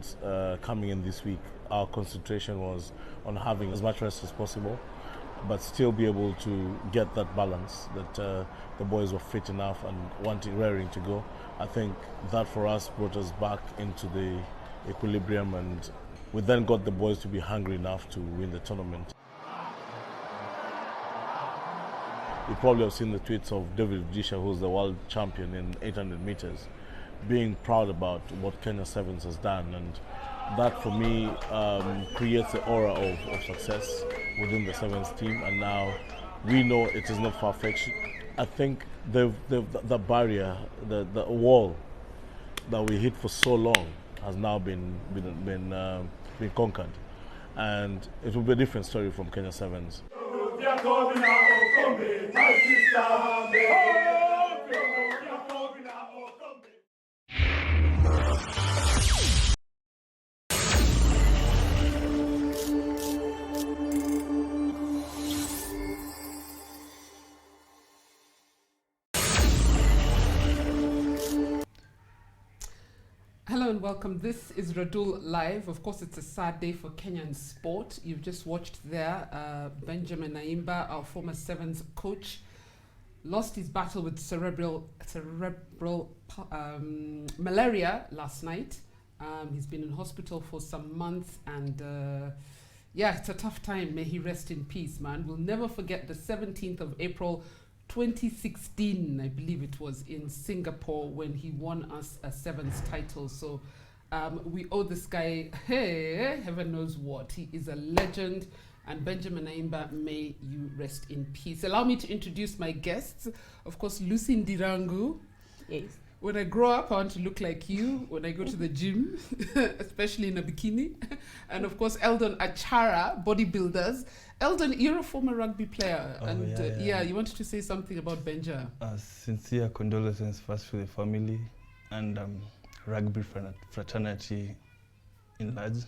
Sevens coming in this week, our concentration was on having as much rest as possible, but still be able to get that balance that the boys were fit enough and raring to go. I think that for us brought us back into the equilibrium, and we then got the boys to be hungry enough to win the tournament. You probably have seen the tweets of David Rudisha, who's the world champion in 800 meters, being proud about what Kenya Sevens has done, and that for me creates the aura of success within the Sevens team. And now we know it is not far-fetched. I think the barrier, the wall that we hit for so long has now been conquered, and it will be a different story from Kenya Sevens. Hello and welcome. This is Radull Live. Of course, it's a sad day for Kenyan sport. You've just watched there Benjamin Naimba, our former Sevens coach, lost his battle with cerebral malaria last night. He's been in hospital for some months, and yeah, it's a tough time. May he rest in peace, man. We'll never forget the 17th of April 2016, I believe it was, in Singapore, when he won us a Sevens title. So we owe this guy, hey, heaven knows what. He is a legend. And Benjamin Naimba, may you rest in peace. Allow me to introduce my guests. Of course, Lucy Ndirangu. Yes. When I grow up, I want to look like you when I go to the gym, especially in a bikini. And of course, Eldon Achara, bodybuilders. Eldon, you're a former rugby player, you wanted to say something about Benja. Sincere condolences first to the family and rugby fraternity in large.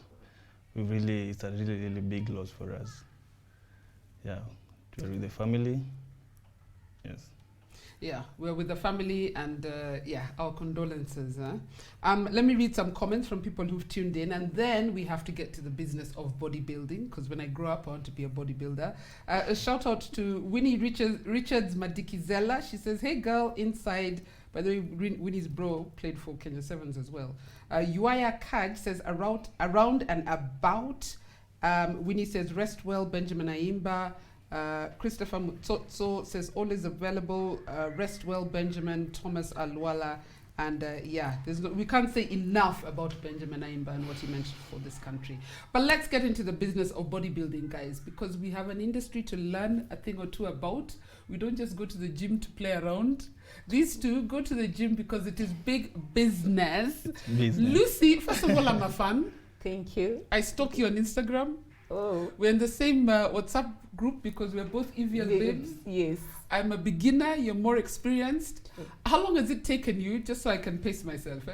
It's a really big loss for us. Yeah, we're with the family. Yes. Yeah, we're with the family, and our condolences. Let me read some comments from people who've tuned in, and then we have to get to the business of bodybuilding, because when I grow up, I want to be a bodybuilder. A shout out to Winnie Richards Madikizela. She says, hey girl, inside. By the way, Winnie's bro played for Kenya Sevens as well. Uaya Kaj says, around and about. Winnie says, rest well, Benjamin Naimba. Christopher Mutsotso says, always available. Rest well, Benjamin. Thomas Alwala. And we can't say enough about Benjamin Naimba and what he meant for this country. But let's get into the business of bodybuilding, guys, because we have an industry to learn a thing or two about. We don't just go to the gym to play around. These two go to the gym because it is big business. Lucy, first of all, I'm a fan. Thank you. I stalk you on Instagram. Oh. We're in the same WhatsApp group because we're both Evian babes. Yes. I'm a beginner, you're more experienced. How long has it taken you, just so I can pace myself,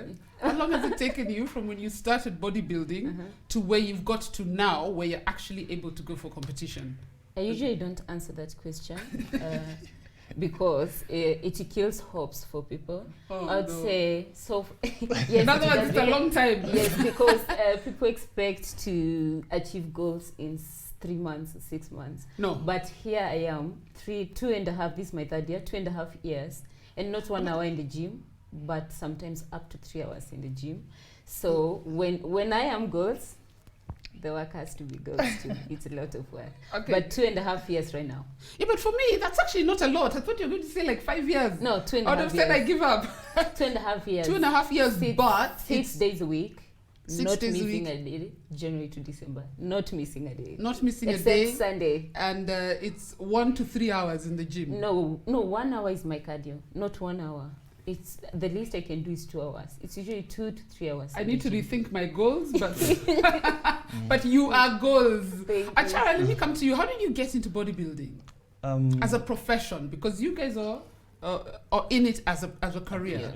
how long has it taken you from when you started bodybuilding to where you've got to now, where you're actually able to go for competition? I usually don't answer that question because it kills hopes for people. I would say, so yes, in other words, it's a long time. Yes, because people expect to achieve goals in 3 months, 6 months. No. But here I am, 2.5, this is my third year, 2.5 years, and not 1 hour in the gym, but sometimes up to 3 hours in the gym. So when I am goals, the work has to be goals too. It's a lot of work. Okay. But 2.5 years right now. Yeah, but for me, that's actually not a lot. I thought you were going to say like 5 years. No, 2.5 years. I would have said I give up. 2.5 years. 2.5 years, but 6 days a week. 6 not days missing a a day, January to December. Not missing a day. Not missing Except a day. Sunday. And it's 1 to 3 hours in the gym. No, 1 hour is my cardio, not 1 hour. It's the least I can do is 2 hours. It's usually 2 to 3 hours. I need to rethink my goals, but but you are goals. Achara, let me come to you. How did you get into bodybuilding as a profession? Because you guys are in it as a career.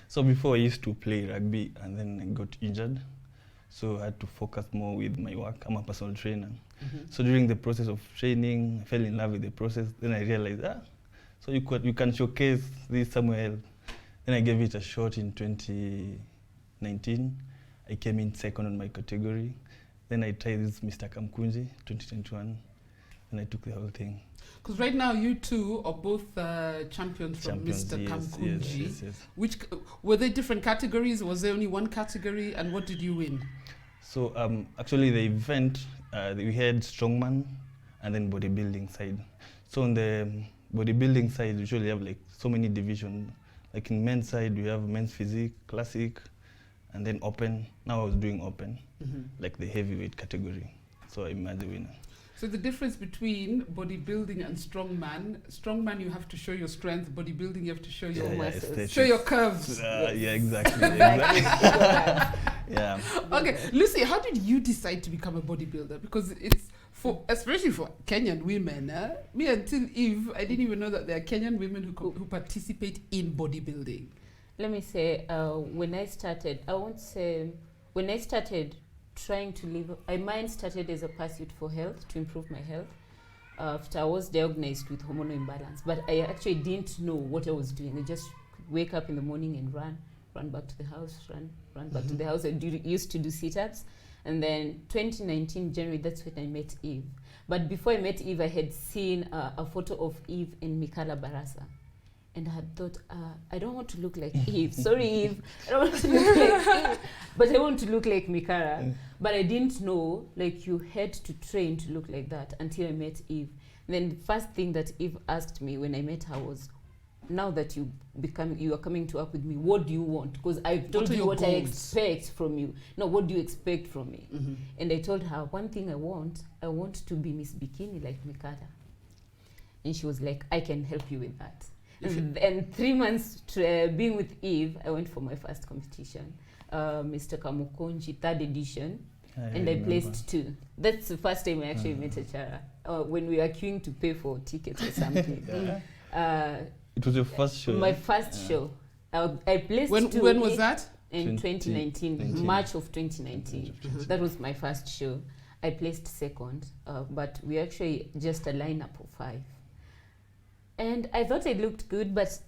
So before I used to play rugby, and then I got injured. So I had to focus more with my work. I'm a personal trainer. So during the process of training, I fell in love with the process. Then I realized, so you can showcase this somewhere else. Then I gave it a shot in 2019. I came in second on my category. Then I tried this Mr. Kamkunji 2021, and I took the whole thing. Because right now you two are both champions from Mr. Yes, Kamkunji. yes. Which were they different categories? Was there only one category? And what did you win? So actually the event, we had strongman and then bodybuilding side. So on the bodybuilding side, we usually have like so many divisions. Like in men's side, we have men's physique, classic, and then open. Now I was doing open, like the heavyweight category. So I'm the winner. So the difference between bodybuilding and strongman you have to show your strength, bodybuilding you have to show your muscles. Show your curves. Yeah, exactly. exactly. Yeah. Okay, Lucy, how did you decide to become a bodybuilder? Because it's especially for Kenyan women. Me until Eve, I didn't even know that there are Kenyan women who participate in bodybuilding. Let me say, when I started trying to live, mine started as a pursuit for health, to improve my health. After I was diagnosed with hormonal imbalance, but I actually didn't know what I was doing. I just wake up in the morning and run back to the house, run back to the house. I used to do sit-ups. And then 2019 January, that's when I met Eve. But before I met Eve, I had seen a photo of Eve and Mikala Barasa. And I had thought, I don't want to look like Eve. Sorry, Eve. I don't want to look like Eve. But I want to look like Mikara. But I didn't know, like, you had to train to look like that until I met Eve. And then the first thing that Eve asked me when I met her was, now that you are coming to work with me, what do you want? Because I've told you what I expect from you. No, what do you expect from me? And I told her, one thing I want to be Miss Bikini like Mikata. And she was like, I can help you with that. And 3 months being with Eve, I went for my first competition, Mr. Kamukonji, 3rd edition, and I placed 2. That's the first time I actually met Achara, when we were queuing to pay for tickets or something. It was your first show? My first show. I placed 2. When was that? In 2019, March of 2019. That was my first show. I placed 2nd, but we actually just a lineup of 5. And I thought I looked good, but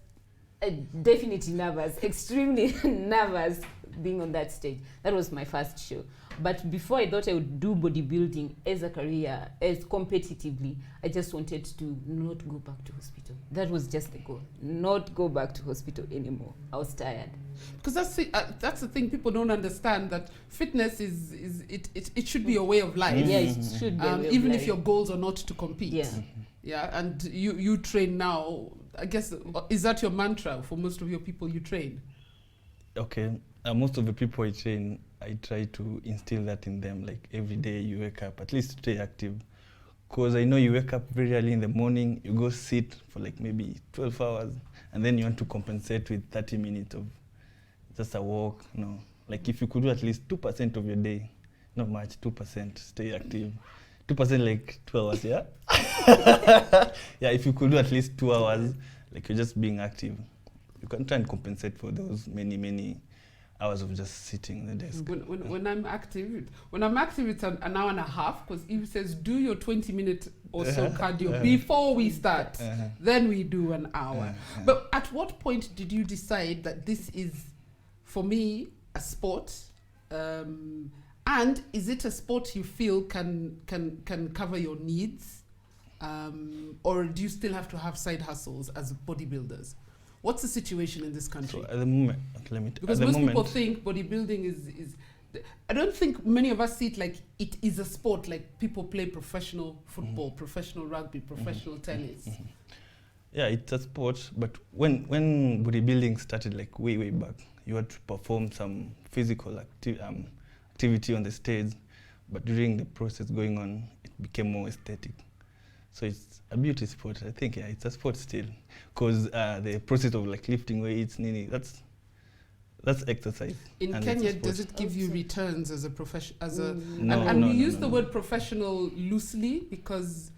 definitely nervous, extremely nervous being on that stage. That was my first show. But before I thought I would do bodybuilding as a career, as competitively, I just wanted to not go back to hospital. That was just the goal, not go back to hospital anymore. I was tired. Because that's the thing people don't understand, that fitness it should be a way of life. Yeah, it should be a way of even life. if your goals are not to compete. Yeah. Yeah, and you train now. I guess, is that your mantra for most of your people you train? Okay, most of the people I train, I try to instill that in them. Like every day you wake up, at least stay active. Because I know you wake up very early in the morning, you go sit for like maybe 12 hours, and then you want to compensate with 30 minutes of just a walk. No, like if you could do at least 2% of your day, not much, 2%, stay active. 2% like 2 hours, yeah? Yeah, if you could do at least 2 hours, like you're just being active, you can try and compensate for those many hours of just sitting on the desk. When I'm active, it's an hour and a half, because Eve says do your 20-minute or so cardio before we start. Then we do an hour. But at what point did you decide that this is, for me, a sport? And is it a sport you feel can cover your needs? Or do you still have to have side hustles as bodybuilders? What's the situation in this country? So at the moment, because most people think bodybuilding is I don't think many of us see it like it is a sport, like people play professional football, professional rugby, professional tennis. Yeah, it's a sport, but when bodybuilding started like way back, you had to perform some physical activity on the stage, but during the process going on, it became more aesthetic. So it's a beauty sport. I think, yeah, it's a sport still, because the process of like lifting weights, that's exercise. In Kenya, does it give you returns as a profession? No, and we use the word professional loosely, because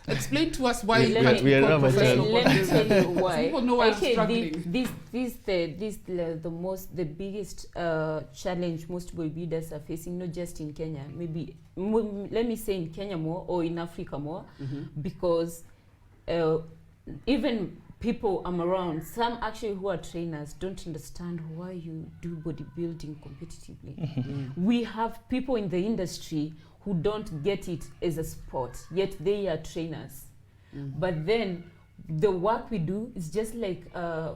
explain to us why you can't be called professional. Let me tell you why. People know why I'm struggling. The biggest challenge most bodybuilders are facing, not just in Kenya, maybe let me say in Kenya more, or in Africa more, because even people I'm around, some actually who are trainers don't understand why you do bodybuilding competitively. We have people in the industry who don't get it as a sport, yet they are trainers. But then the work we do is just like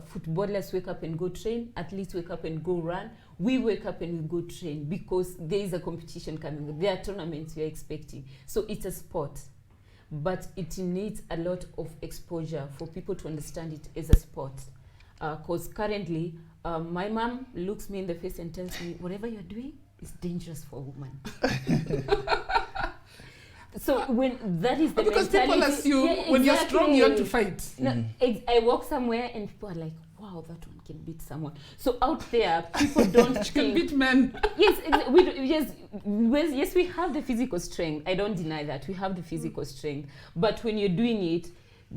footballers wake up and go train, athletes wake up and go run. We wake up and we go train because there is a competition coming. There are tournaments we are expecting. So it's a sport. But it needs a lot of exposure for people to understand it as a sport. Because currently, my mom looks me in the face and tells me, whatever you're doing is dangerous for a woman. So when that is the because mentality, people assume when you're strong, you have to fight. No, I walk somewhere and people are like, wow, that one can beat someone. So out there, people don't She can beat men. Yes, yes, we have the physical strength. I don't deny that. We have the physical strength. But when you're doing it,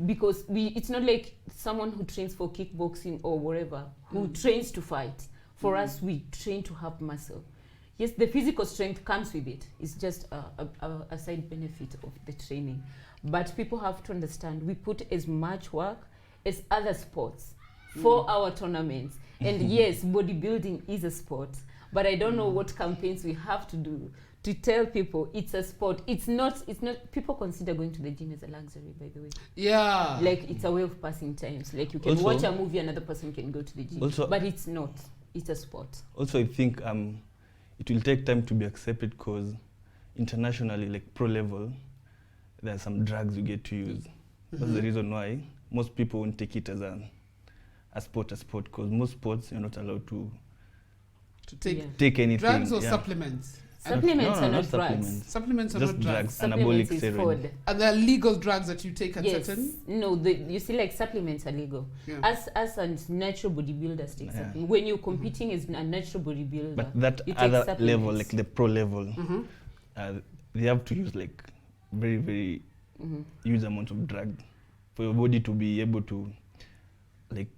because it's not like someone who trains for kickboxing or whatever, who trains to fight. For us, we train to have muscle. Yes, the physical strength comes with it. It's just a side benefit of the training. But people have to understand, we put as much work as other sports for our tournaments. And yes, bodybuilding is a sport, but I don't know what campaigns we have to do to tell people it's a sport. It's not, people consider going to the gym as a luxury, by the way. Yeah. Like it's a way of passing times. Like you can Also, watch a movie, another person can go to the gym. Also, but it's not. It's a sport. Also, I think it will take time to be accepted because internationally, like pro level, there are some drugs you get to use. That's the reason why most people won't take it as a sport, because most sports you're not allowed to take anything. Drugs or supplements? Supplements are not drugs. Supplements. Supplements are Just not drugs. anabolic Supplements is steroids. food. Are there legal drugs that you take at certain? No, you see, like supplements are legal. Yeah. As a natural bodybuilder takes supplements. When you're competing as a natural bodybuilder, But that you other take level, like supplements. the pro level, they have to use like very, very huge amounts of drug for your body to be able to like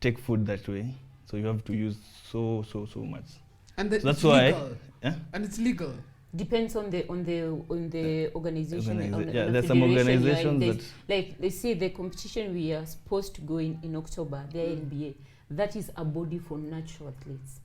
take food that way. So you have to use so much. And So that's it's why. legal. Yeah. And it's legal. Depends on the organization. On Yeah, the there's some federation you're in. organizations There's- that like they say the competition we are supposed to go in October, the NBA, that is a body for natural athletes,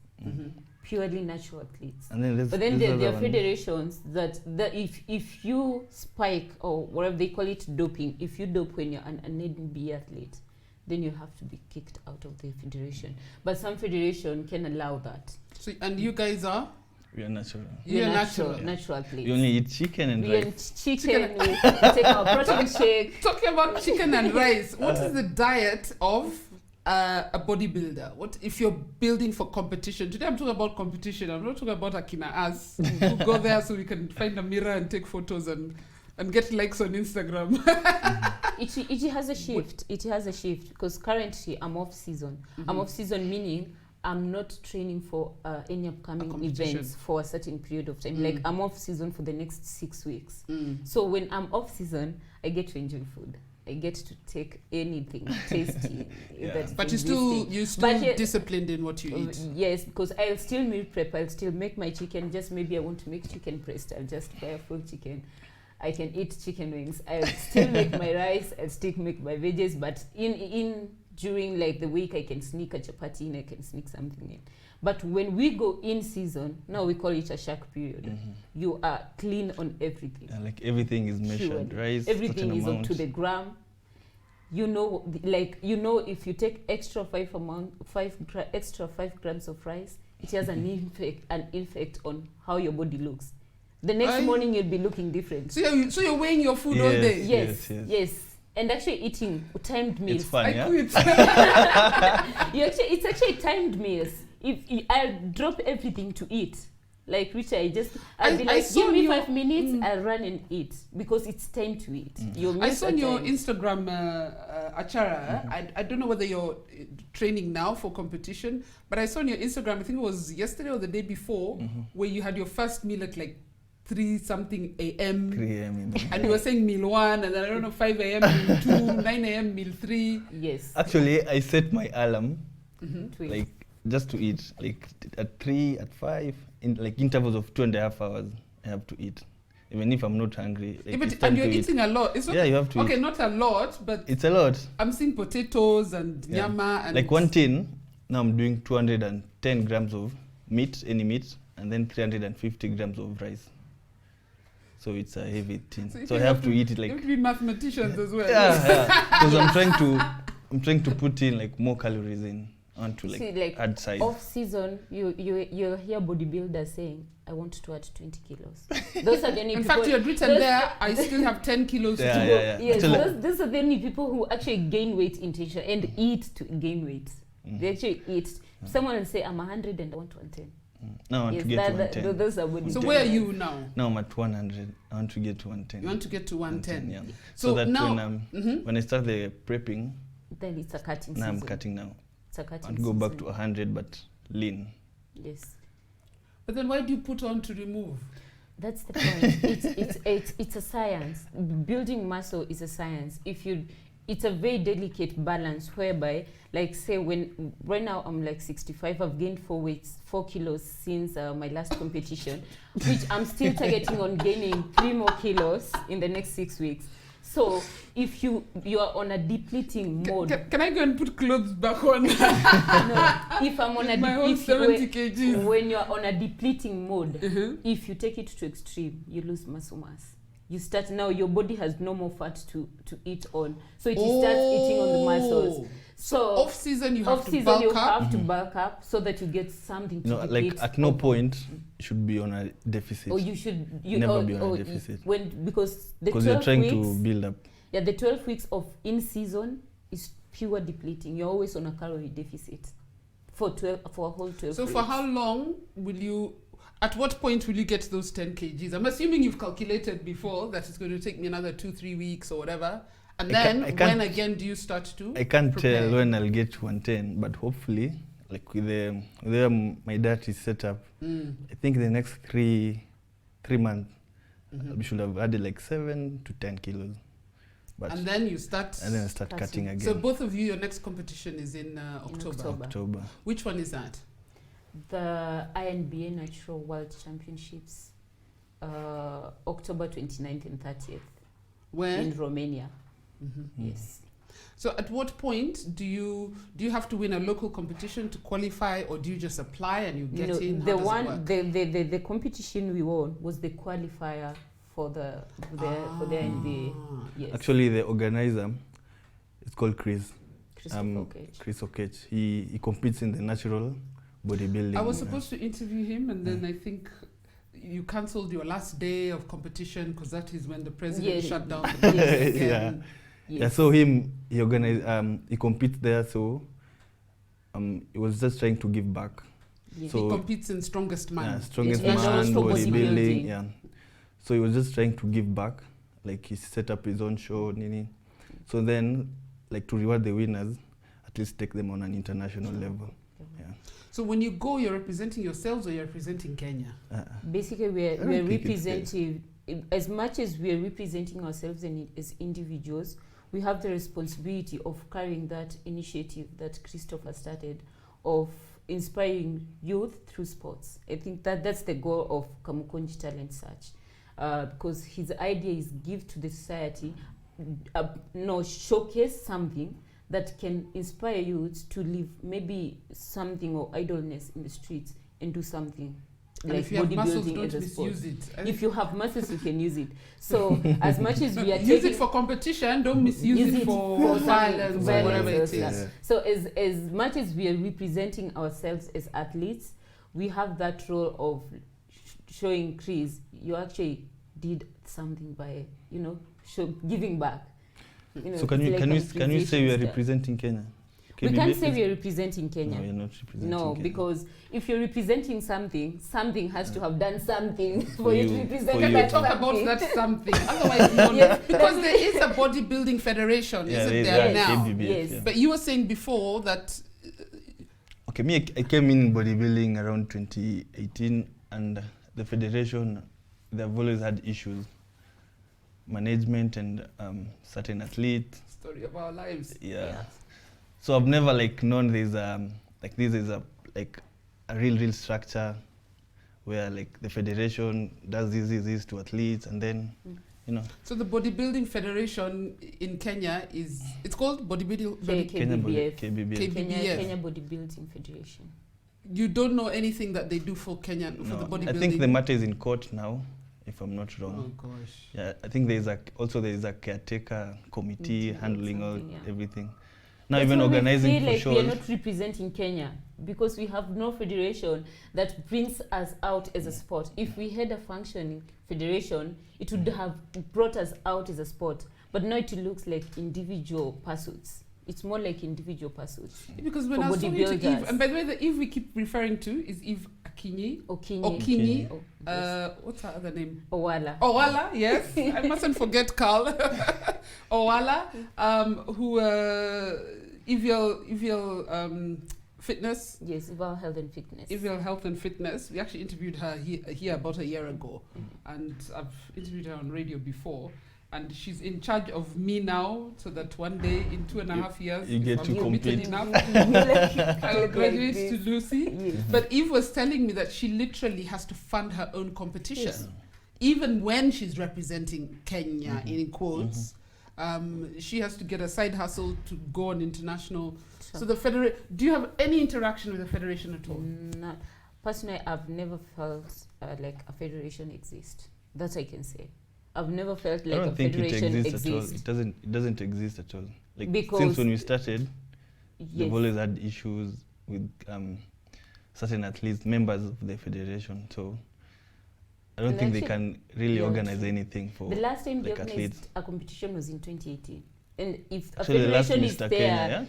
purely natural athletes. and then But then there's there other are one. federations that if you spike or whatever they call it doping, if you dope when you're an NBA athlete, then you have to be kicked out of the federation. But some federation can allow that. So, and you guys are? We are natural. You're natural natural. athletes. We only eat chicken and We rice. eat chicken, we take our protein shake. Talking about chicken and rice, what is the diet of a bodybuilder? What if you're building for competition? Today I'm talking about competition. I'm not talking about Akina us who go there so we can find a mirror and take photos and get likes on Instagram. It has a shift. It has a shift because currently I'm off season. I'm off season meaning I'm not training for any upcoming events for a certain period of time. Like I'm off season for the next 6 weeks. So when I'm off season, I get to enjoy food. I get to take anything tasty. That's But existing. you're still But disciplined in what you eat. Yes, because I'll still meal prep. I'll still make my chicken. Just maybe I want to make chicken breast. I'll just buy a full chicken. I can eat chicken wings. I'll still make my rice. I'll still make my veggies. But during like the week, I can sneak a chapati in. I can sneak something in. But when we go in season, now we call it a shark period. You are clean on everything. Yeah, like everything is measured, Pure. rice, Everything certain is up amount. to the gram. You know, if you take extra 5 grams of rice, it has an effect on how your body looks. The next morning you'll be looking different. So you're weighing your food all day? Yes. And actually eating timed meals. It's fun, yeah? quit. It's actually timed meals. I'll drop everything to eat. Like Richard, I'll be like, give me 5 minutes, I'll run and eat because it's time to eat. I saw on your Instagram, Achara. I don't know whether you're training now for competition, but I saw on your Instagram, I think it was yesterday or the day before, where you had your first meal at like 3 something a.m. 3 a.m. in the morning. And you were saying meal 1, and then I don't know, 5 a.m. meal 2, 9 a.m. meal 3. Yes. Actually, I set my alarm To eat. like just to eat, like at 3, at 5, in like intervals of 2.5 hours. I have to eat. even if I'm not hungry. Like, Yeah, it's but, time and you're to eat. eating a lot. It's not, Yeah, you have to okay, eat. not a lot, but It's a lot. I'm seeing potatoes and Yeah. nyama and Like one tin, now I'm doing 210 grams of meat, any meat, and then 350 grams of rice. So it's a heavy tin. So if So I you have have to to- eat it You like have to be mathematicians as well. yeah, because I'm trying to put in like more calories in. I want to like, See, like add size. off season, you hear bodybuilders saying, "I want to add 20 kilos." Those are the only In people. fact, you had written those- there, I still have 10 kilos Yeah, to yeah, go. yeah. Yes, Actually- those are the only people who actually gain weight intention and eat to gain weight. Mm. They actually eat. Someone will say, "I'm 100 and I want 110." Now I want Yes, to get to 110. those are bodybuilders. So where are you now? Now I'm at 100. I want to get to 110. You want to get to 110. Yeah. So So that now- when when I start the prepping, Then it's a cutting now season. I'm cutting now. It's a cutting I want to go back season. to 100, but lean. Yes. But then why do you put on to remove? That's the point. It's a science. Building muscle is a science. It's a very delicate balance whereby, like, say, when right now I'm like 65, I've gained 4 kilos since my last competition, which I'm still targeting on gaining 3 more kilos in the next 6 weeks. So if you are on a depleting mode, Can I go and put clothes back on? no, if I'm on a My whole 70 kgs. when you're on a depleting mode, Mhm. if you take it to extreme, you lose muscle mass. You start now, your body has no more fat to eat on, so it starts eating on the muscles. So Off season you have off to season bulk you up. have to bulk up so that you get something to You know, deplete. like at no point you should be on a deficit. or you should Never be on a deficit. Because the Because you're 12 trying weeks, to build up. yeah, the 12 weeks of in season is pure depleting. You're always on a calorie deficit for a whole 12 So weeks. for how long will you, at what point will you get those 10 kgs? I'm assuming you've calculated before that it's going to take me another 2-3 weeks or whatever. And then I can't- when again do you start to I can't prepare? tell when I'll get to 110, but hopefully, like with the way my diet is set up, Mm. I think the next three months Mhm. we should have added like 7 to 10 kilos. But And then you start. and then I start Cutting. cutting again. So both of you, your next competition is in October. October. October. Which one is that? The INBA Natural World Championships, October 29th and 30th Where? in Romania. Mhm. Yes. So at what point do you have to win a local competition to qualify, or do you just apply and you get in? How the does it one work? the competition we won was the qualifier for the INBA. Ah. Yes. Actually, the organizer is called Chris. Christopher Okech. Chris Okech. He competes in the natural bodybuilding. I was supposed to interview him, and then I think you cancelled your last day of competition because that is when the president Yes. shut down the place Yes. again. Yeah, so he competes there, so he was just trying to give back. Yes. So He competes in Strongest Man. yeah, strongest And man, also bodybuilding, bodybuilding. yeah. So he was just trying to give back, like he set up his own show, nini. So then, like to reward the winners, at least take them on an international level. Yeah. So when you go, you're representing yourselves or you're representing Kenya? Basically, we're don't think it's representing, as much as we're representing ourselves as individuals, we have the responsibility of carrying that initiative that Christopher started of inspiring youth through sports. I think that's the goal of Kamukonji Talent Search, because his idea is give to the society, showcase something that can inspire youth to leave maybe something or idleness in the streets and do something. And Like if you have muscles, bodybuilding don't as a sport. misuse it. If you have muscles, you can use it. So as much as we are Use taking it for competition, don't misuse use it for violence or violence whatever or it stuff. is. So as much as we are representing ourselves as athletes, we have that role of showing Chris, you actually did something by, giving back. So can you say we are representing Kenya? We KBB can't say is- we are representing Kenya. No, you're not representing No, Kenya. because if you're representing something, something has to have done something for you to you- represent for Can you. I that talk about something. that something? Otherwise, you don't Yes. because there is a bodybuilding federation, Yeah, isn't there is there a now? KBB, Yes. yeah. But you were saying before that Okay, I came in bodybuilding around 2018, and the federation, they've always had issues, management and certain athletes. story of our lives. Yeah. So I've never known there's this is a real structure where like the federation does this to athletes, and then you know. So the bodybuilding federation in Kenya it's called bodybuilding. KBBF. KBBF. Kenya Bodybuilding Federation. You don't know anything that they do for Kenya for the bodybuilding. I think the matter is in court now, if I'm not wrong. Oh gosh. Yeah, I think there is a caretaker committee handling everything. Now even organizing for shows. We are not representing Kenya because we have no federation that brings us out as a sport. If we had a functioning federation, it would have brought us out as a sport. But now it looks like individual pursuits. It's more like individual pursuits. Because when I was talking to Eve, and by the way, the Eve we keep referring to is Eve Okinyi. What's her other name? Owala, yes. I mustn't forget Carl. Owala, who Evial Fitness. Yes, Evial Health and Fitness. Evial Health and Fitness. We actually interviewed her here about a year ago. And I've interviewed her on radio before. And she's in charge of me now, so that one day in 2.5 years, you get to compete enough, I'll graduate to Lucy. Yes. But Eve was telling me that she literally has to fund her own competition, yes. Even when she's representing Kenya, in quotes. She has to get a side hustle to go on international. Sure. So the do you have any interaction with the federation at all? No. Personally, I've never felt like a federation exists. That I can say. I've never felt like a federation exists. At all. It doesn't exist at all. Like because since when we started, we've always had issues with certain athletes, members of the federation. So I don't think they can really organize anything for the last time like they organized a competition was in 2018. And if a actually federation is there, Kenya,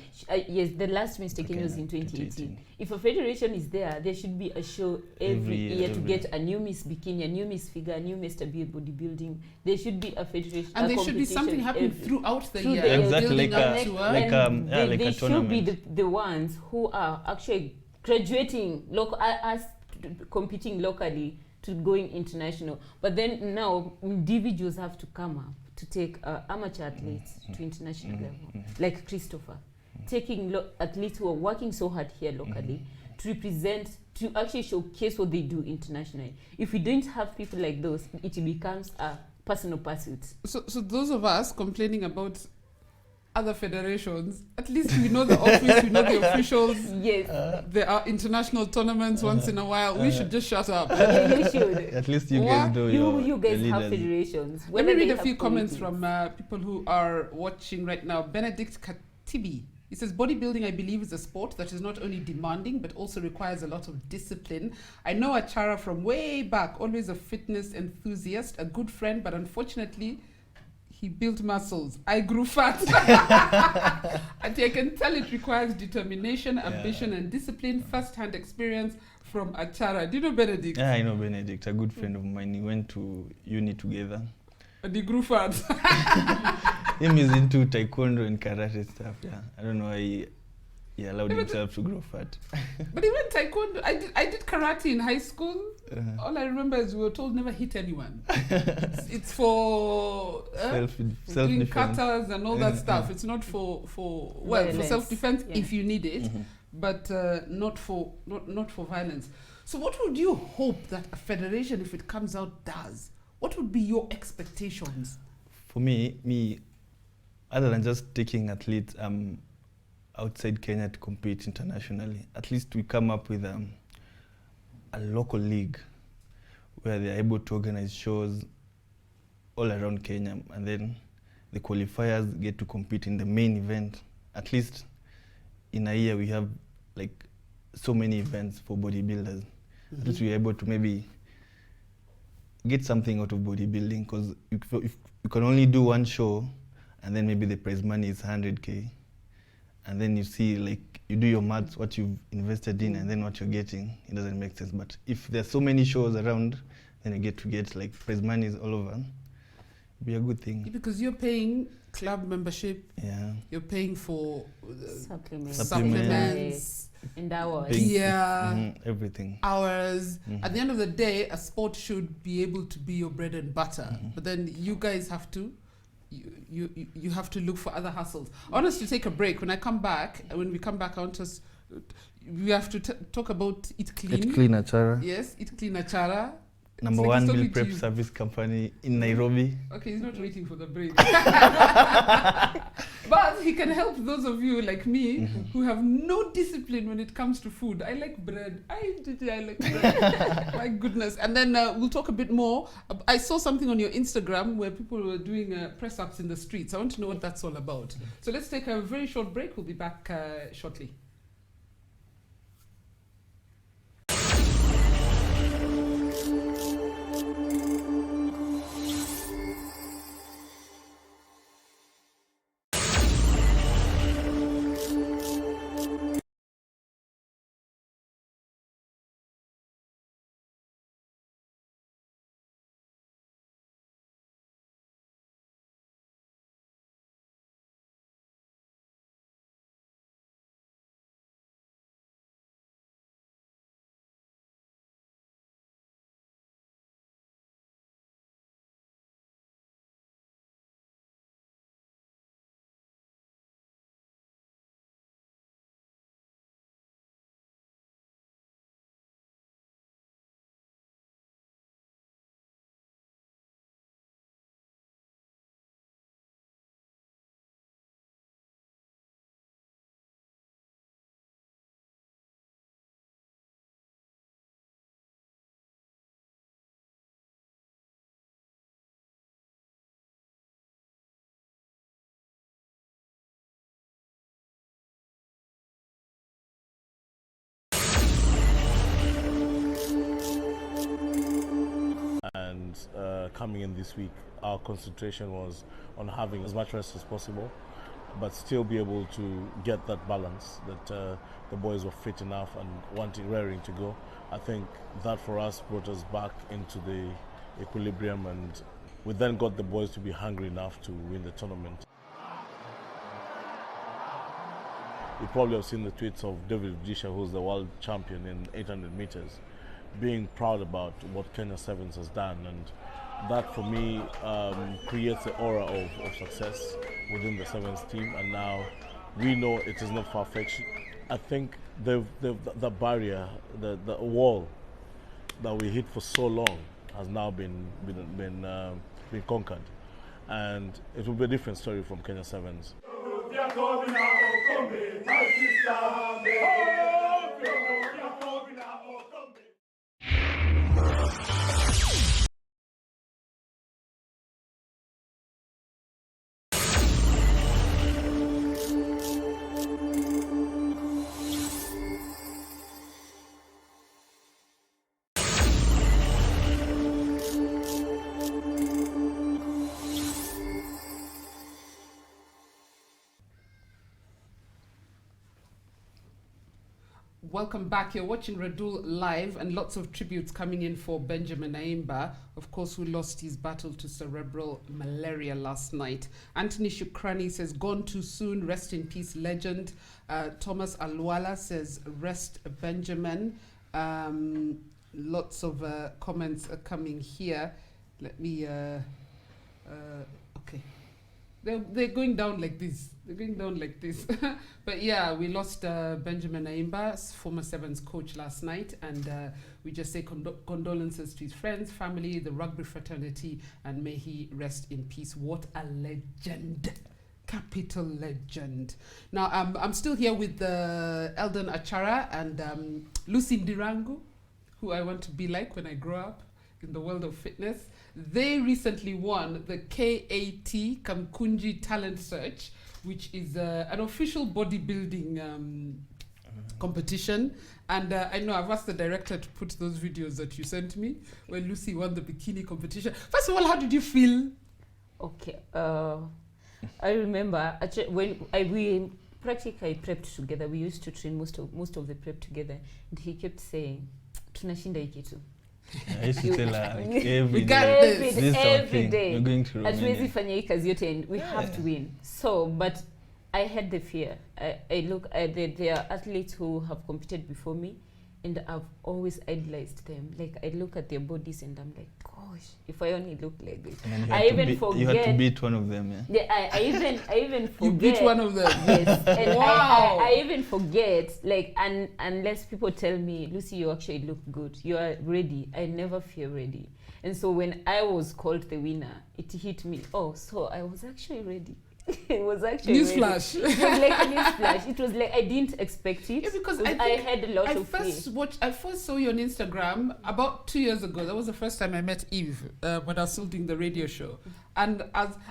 yes, the last Mr. Kenya was in 2018. If a federation is there should be a show every year to get a new Miss Bikini, a new Miss Figure, a new Mr. Bodybuilding. There should be a federation. And there should be something happening throughout the year. Exactly, like a tournament. They should be the ones who are actually graduating, competing locally to going international. But then now individuals have to come up to take amateur athletes to international level, like Christopher, taking athletes who are working so hard here locally to represent, to actually showcase what they do internationally. If we don't have people like those, it becomes a personal pursuit. So those of us complaining about other federations, at least we know the office, we know the officials. Yes. There are international tournaments once in a while. We should just shut up. You should. At least you guys do you guys have federations. Let me read a few comments from people who are watching right now. Benedict Katibi. He says, bodybuilding, I believe, is a sport that is not only demanding, but also requires a lot of discipline. I know Achara from way back, always a fitness enthusiast, a good friend, but unfortunately, he built muscles. I grew fat. And I can tell it requires determination, ambition, and discipline. First-hand experience from Achara. Do you know Benedict? Yeah, I know Benedict, a good friend of mine. We went to uni together. And he grew fat. Him is into taekwondo and karate stuff. Yeah, I don't know why he allowed himself to grow fat. But even taekwondo, I did karate in high school. All I remember is we were told never hit anyone. It's for doing katas and all that stuff. It's not for self-defense if you need it, but not for violence. So what would you hope that a federation, if it comes out, does? What would be your expectations? For me, other than just taking athletes outside Kenya to compete internationally, at least we come up with a local league where they're able to organize shows all around Kenya, and then the qualifiers get to compete in the main event. At least in a year we have like so many events for bodybuilders. At least we're able to maybe get something out of bodybuilding, because if you can only do one show and then maybe the prize money is 100K, and then you see, like, you do your maths, what you've invested in and then what you're getting, it doesn't make sense. But if there's so many shows around, then you get like prize monies all over. It'd be a good thing. Because you're paying club membership, you're paying for supplements and hours, everything, hours. At the end of the day, a sport should be able to be your bread and butter. But then you guys have to, you have to look for other hustles. I want us to take a break. When we come back, I want us we have to talk about Eat Clean. Eat Clean Achara. Yes, Eat Clean Achara. Number It's like one he's meal talking to prep you. service company in Nairobi. Okay, he's not waiting for the break. But he can help those of you like me who have no discipline when it comes to food. I like bread. I like bread. My goodness. And then we'll talk a bit more. I saw something on your Instagram where people were doing press-ups in the streets. I want to know what that's all about. So let's take a very short break. We'll be back shortly. And coming in this week, our concentration was on having as much rest as possible, but still be able to get that balance that the boys were fit enough and raring to go. I think that for us brought us back into the equilibrium, and we then got the boys to be hungry enough to win the tournament. You probably have seen the tweets of David Rudisha, who's the world champion in 800 meters, being proud about what Kenya Sevens has done, and that for me creates the aura of success within the Sevens team. And now we know it is not far-fetched. I think the barrier, the wall that we hit for so long has now been conquered, and it will be a different story from Kenya Sevens. Welcome back. You're watching Radull live, and lots of tributes coming in for Benjamin Aimba, of course, who lost his battle to cerebral malaria last night. Anthony Shukrani says, gone too soon, rest in peace, legend. Thomas Alwala says, rest Benjamin. Lots of comments are coming here. Let me, okay. They're going down like this. They're going down like this. But yeah, we lost Benjamin Aimba, former Sevens coach, last night. And we just say condolences to his friends, family, the rugby fraternity, and may he rest in peace. What a legend. Capital legend. Now, I'm still here with Eldon Achara and Lucy Ndirangu, who I want to be like when I grow up in the world of fitness. They recently won the KAT Kamkunji Talent Search, which is an official bodybuilding competition. And I know I've asked the director to put those videos that you sent me when Lucy won the bikini competition. First of all, how did you feel? Okay. I remember when we practically prepped together. We used to train most of the prep together. And he kept saying, tunashinda hiki tu. I used to tell her like, every day. You're going to Romania. Hatuwezi fanya hii kazi yote and we have to win. So, but I had the fear. I look at there are athletes who have competed before me, and I've always idolized them. Like, I look at their bodies and I'm like, gosh, if I only looked like this. And I even forget. You had to beat one of them, yeah? Yeah, I even forget. You beat one of them. Yes, and Wow. I even forget, like, unless people tell me, Lucy, you actually look good, you are ready. I never feel ready. And so when I was called the winner, it hit me. Oh, so I was actually ready. It was actually Newsflash. ready. It was like a newsflash. It was like I didn't expect it. Yeah, because I had a lot of fear. I first saw you on Instagram about 2 years ago. That was the first time I met Eve when I was still doing the radio show, and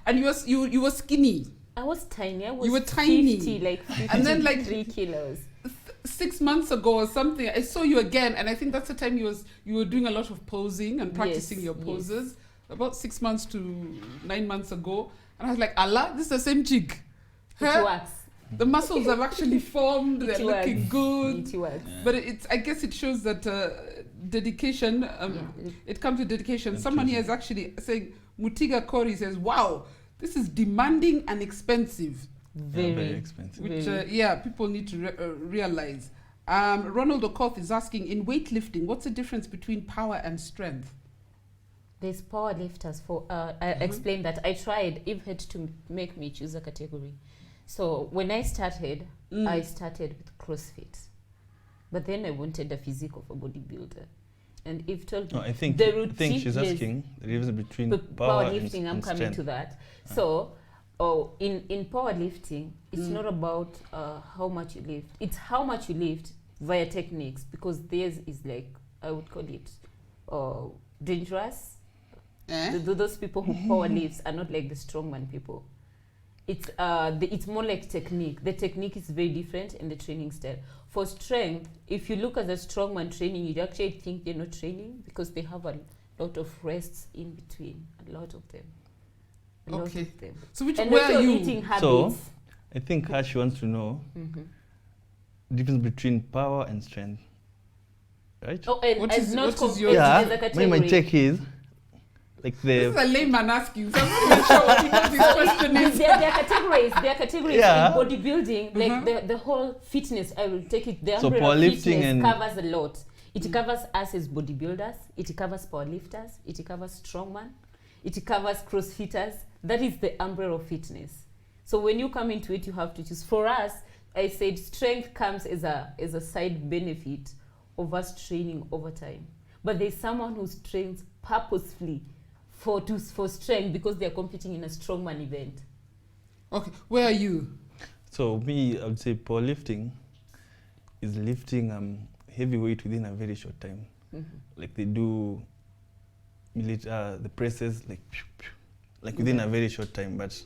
you were skinny. I was tiny. I was You were tiny. 50, like 53 And then, like, kilos. 6 months ago or something, I saw you again, and I think that's the time you were doing a lot of posing and practicing your poses. About 6 months to 9 months ago, and I was like, Allah, this is the same chick. It works. The muscles have actually formed. They're looking good. It works. But I guess it shows that dedication. It comes with dedication. Someone here is actually saying, Mutiga Kori says, "Wow, this is demanding and expensive." Very expensive. Which people need to realize. Ronald Okoth is asking, in weightlifting, what's the difference between power and strength? There's power lifters for I explained that I tried. Eve had to make me choose a category. So when I started with CrossFit, but then I wanted a physique of a bodybuilder, and Eve told me I think she's asking the difference between powerlifting. and I'm coming strength. to that. So in powerlifting, it's not about how much you lift. It's how much you lift via techniques, because theirs is like, I would call it dangerous. Those people who power lifts are not like the strongman people. It's more like technique. The technique is very different in the training style. For strength, if you look at the strongman training, you actually think they're not training, because they have a lot of rests in between. A lot of them. A lot of them. So and where also are you? eating habits. So I think Hash wants to know the difference between power and strength, right? Oh, and What as is- not what is compared your- to Yeah, the my category. check is like This is the a layman asking. So I'm not even sure what this question is. There are categories Yeah. in bodybuilding, like the whole fitness. I will take it. The So umbrella of powerlifting fitness and- covers a lot. It covers us as bodybuilders. It covers powerlifters. It covers strongman. It covers crossfitters. That is the umbrella of fitness. So when you come into it, you have to choose. For us, I said strength comes as a side benefit of us training over time. But there's someone who trains purposefully for strength because they're competing in a strongman event. Okay, where are you? So me, I would say powerlifting is lifting heavy weight within a very short time. Like they do the presses like within a very short time. But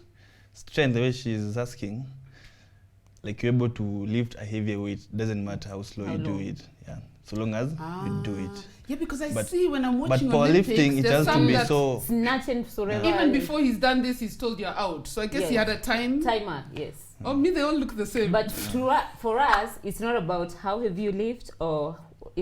strength, the way she's asking, like you're able to lift a heavier weight, doesn't matter how slow you do it. Yeah, so long as you do it. Yeah, because I But- see when I'm But watching powerlifting, Olympics, it there's has to some be that so. Snatch and forever. even before he's done this, he's told you're out. So I guess he Yes. had a time. Timer, yes. Oh, me, they all look the same. But for us, it's not about how heavy you lift, or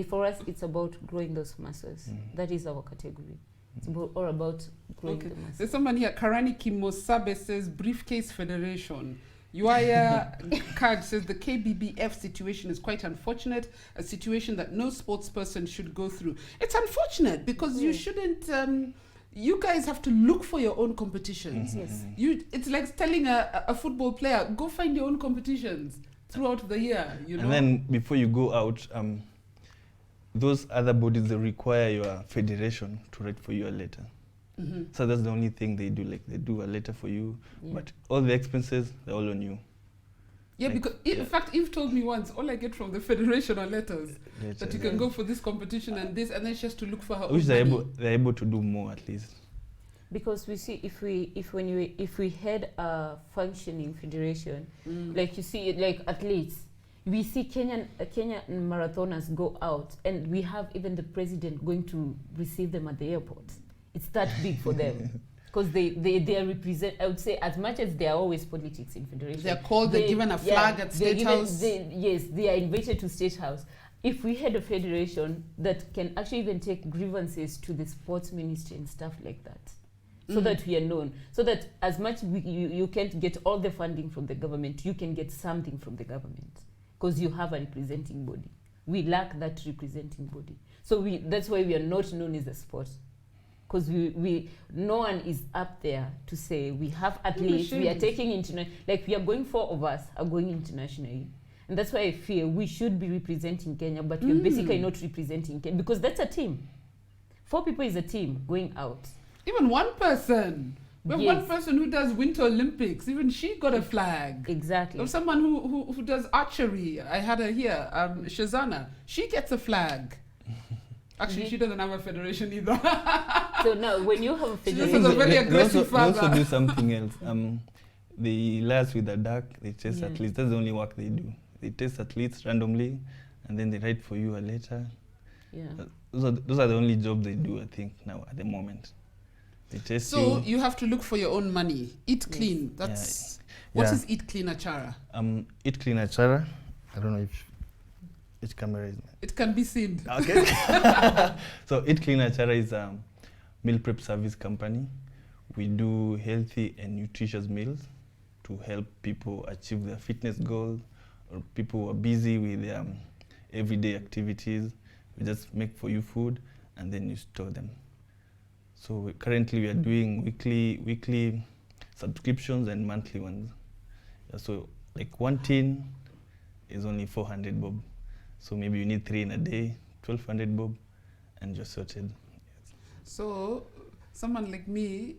for us, it's about growing those muscles. That is our category. It's all about growing the muscles. There's someone here, Karani Kimosabe says, Briefcase Federation. Uaya Card says, the KBBF situation is quite unfortunate, a situation that no sports person should go through. It's unfortunate because you shouldn't, you guys have to look for your own competitions. Yes. It's like telling a football player, go find your own competitions throughout the year, you know? And then before you go out, those other bodies, they require your federation to write for you a letter. So that's the only thing they do. Like they do a letter for you, but all the expenses, they're all on you. Yeah, Like, because in fact, Eve told me once, all I get from the federation are letters that you can go for this competition and this, and then she has to look for her Which own they're able to do more at least. Because we see if we had a functioning federation, like you see, like athletes, we see Kenyan marathoners go out, and we have even the president going to receive them at the airport. It's that big for them. Because they are represent, I would say, as much as there are always politics in federation. They're called, they're given a flag at State House. Yes, they are invited to State House. If we had a federation that can actually even take grievances to the sports ministry and stuff like that, so that we are known, so that as much you can't get all the funding from the government, you can get something from the government, because you have a representing body. we lack that representing body. So that's why we are not known as a sport. Because no one is up there to say we have athletes, we are taking international, like we are going, 4 of us are going internationally. And that's why I feel we should be representing Kenya, but we're basically not representing Kenya, because that's a team. 4 people is a team going out. Even one person. We have one person who does Winter Olympics. Even she got a flag. Exactly. Or someone who does archery. I had her here, Shazana. She gets a flag. Actually, she doesn't have a federation either. So now, when you have a This is federation, a very aggressive they also father. do something else. They liaise with the duck, they chase athletes. That's the only work they do. They test athletes randomly, and then they write for you a letter. yeah. Those are the only jobs they do, I think, now at the moment. They test So you. you have to look for your own money. Eat clean. That's what is Eat Clean Achara? Eat Clean Achara. I don't know which camera is. It can be seen. Okay. So Eat Clean Achara is a meal prep service company. We do healthy and nutritious meals to help people achieve their fitness goals, or people who are busy with their everyday activities. We just make for you food and then you store them. So currently we are doing weekly subscriptions and monthly ones. Yeah, so like one tin is only 400 bob. So maybe you need 3 in a day, 1200 bob, and you're sorted. So someone like me,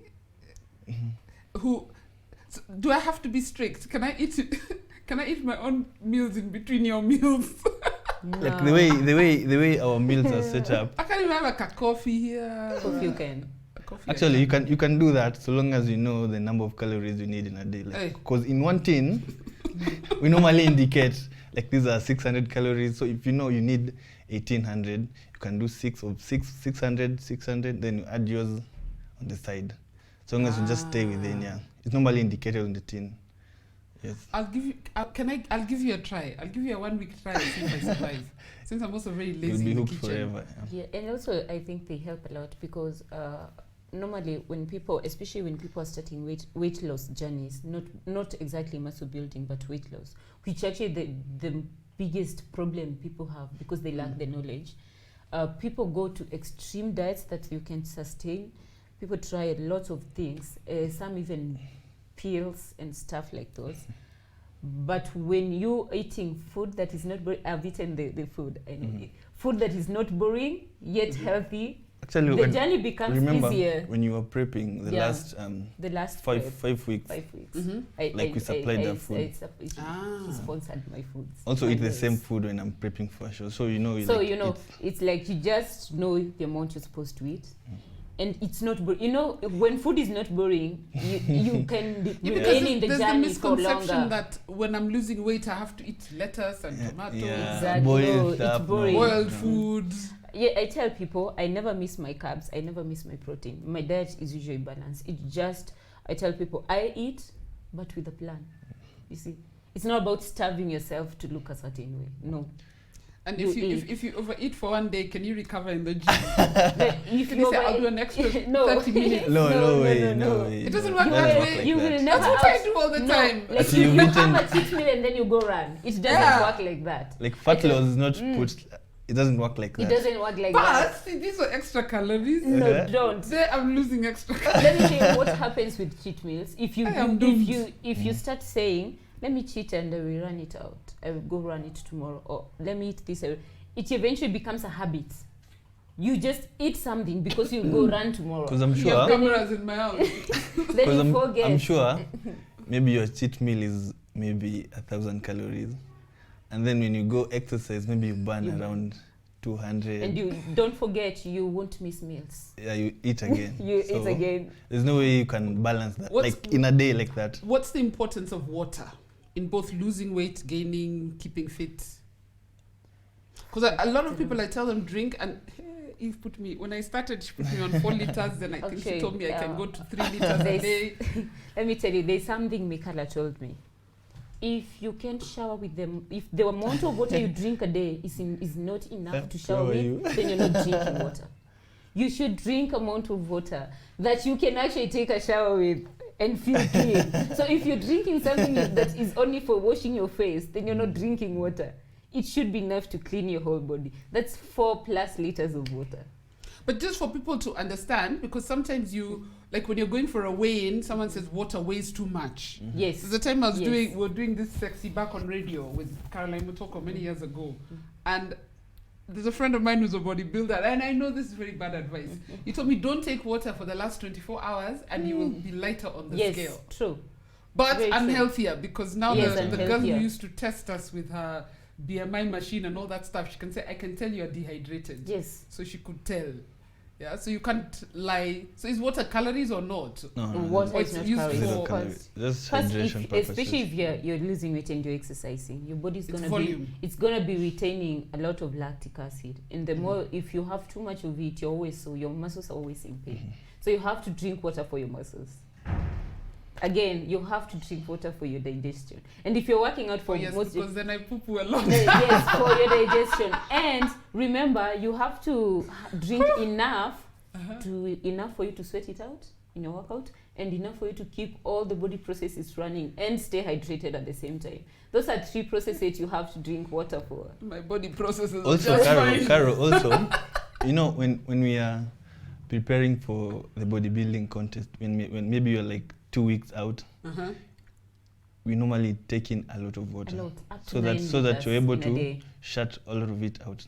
do I have to be strict? Can I eat my own meals in between your meals? No. Like the way our meals are set up. I can't even have like a coffee here. Coffee you can. A coffee Actually, you can do that so long as you know the number of calories you need in a day. Because in one tin, we normally indicate like these are 600 calories. So if you know you need 1800, you can do 600, then you add yours on the side. So long as you just stay within, it's normally indicated on the tin. Yes. I'll give you. I'll give you a try. I'll give you a 1 week try and see if I survive. Since I'm also very lazy You'll be in the hooked kitchen. forever. Yeah, and also I think they help a lot because normally when people, especially when people are starting weight loss journeys, not exactly muscle building but weight loss, which actually the biggest problem people have because they lack the knowledge. People go to extreme diets that you can sustain. People try lots of things, some even pills and stuff like those. But when you're eating food that is not boring, I've eaten the food, I know food that is not boring yet healthy, Actually, the journey becomes remember easier. when you were prepping the last 5 weeks. 5 weeks. We supplied the food. She sponsored my foods. Also eat the same food when I'm prepping for a show. So you know. So it's like you just know the amount you're supposed to eat. And it's not boring. You know, when food is not boring, you can remain in the there's journey the for misconception longer. that when I'm losing weight, I have to eat lettuce and tomatoes, Exactly. Boiled No, stuff, it's boring. boiled foods. Yeah, I tell people I never miss my carbs. I never miss my protein. My diet is usually balanced. I tell people I eat, but with a plan. You see, it's not about starving yourself to look a certain way. No. And You if you overeat for 1 day, can you recover in the gym? If Can you say, I'll do an extra 30 minutes? No way. It doesn't work You that will- way. you will that. never That's what I do all the time. Like So you you've have eaten- a cheat meal and then you go run. It doesn't work like that. Like fat loss is not put. It doesn't work like It that. doesn't work like that. But see, these are extra calories. No, Okay. don't. There I'm losing extra calories. Let me tell you what happens with cheat meals. If I am doomed. you start saying, let me cheat and I will run it out. I will go run it tomorrow. Or let me eat this. It eventually becomes a habit. You just eat something because you go run tomorrow. Because I'm You have sure. cameras in my house. Then you forget. I'm sure. Maybe your cheat meal is maybe 1,000 calories, and then when you go exercise, maybe you burn around 200. And you don't forget, you won't miss meals. Yeah, you eat again. You So eat again. There's no way you can balance that. What's- like in a day like that. What's the importance of water in both losing weight, gaining, keeping fit? Because a lot of people, I tell them drink, and Eve put me, when I started, she put me on 4 liters, then I think she Okay, told me I can go to 3 liters a There's- day. Let me tell you, there's something Mikala told me. If you can't shower with them, if the amount of water you drink a day is not enough to shower How are with, you? then you're not drinking water. You should drink amount of water that you can actually take a shower with and feel clean. So if you're drinking something that is only for washing your face, then you're not drinking water. it should be enough to clean your whole body. That's 4+ liters of water. But just for people to understand, because sometimes you, like when you're going for a weigh-in, someone says water weighs too much. Yes. There's a time I was we were doing this sexy back on radio with Caroline Mutoko many years ago. And there's a friend of mine who's a bodybuilder, and I know this is very bad advice. He told me, don't take water for the last 24 hours and you will be lighter on the scale. Yes, true. But Very unhealthier, because now the girl who unhealthier. used to test us with her BMI machine and all that stuff, she can say, I can tell you're dehydrated. Yes. So she could tell. Yeah, so you can't lie. So is water calories or not? No, Water Or is it's not used calories. for- calories. Just First, hydration purposes. especially if you're losing weight and you're exercising, your body's It's gonna volume. it's gonna be retaining a lot of lactic acid, and the more, if you have too much of it, your muscles are always in pain. So you have to drink water for your muscles. Again, you have to drink water for your digestion. And if you're working out for yes, most because then I poo-poo a lot. yes, for your digestion. And remember, you have to drink enough enough for you to sweat it out in your workout, and enough for you to keep all the body processes running and stay hydrated at the same time. Those are 3 processes you have to drink water for. My body processes Also, just fine. Carol, also, you know, when we are preparing for the bodybuilding contest, when maybe you're like 2 weeks out, we normally take in a lot of water, Up to so 9 that you're able liters in a to day. shut a lot of it out.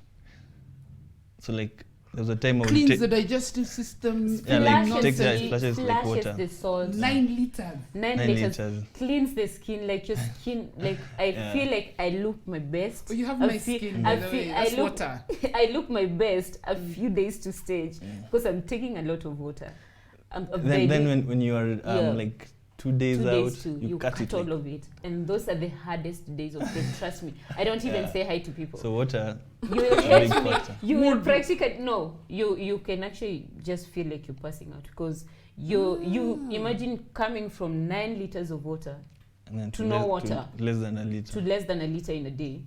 So like there was a time I would Cleans take the digestive system. Yeah, like Flushes takes the- flushes like flushes water. the salt. 9 liters. 9 9 liters. liters. Cleans the skin, like your skin, like I Yeah. feel like I look my best. Oh, you have I my feel- skin, I by the feel- way. I That's look- water. I look my best a few days to stage because I'm taking a lot of water. Then when you are Yeah. like 2 days 2 out, days you cut it. all Like, of it, and those are the hardest days of the trust me. I don't even Yeah. say hi to people. so water You will is a big hate me. factor. You will practically you can actually just feel like you're passing out because you imagine coming from 9 liters of water And then to no water. to less than a liter. to less than a liter in a day.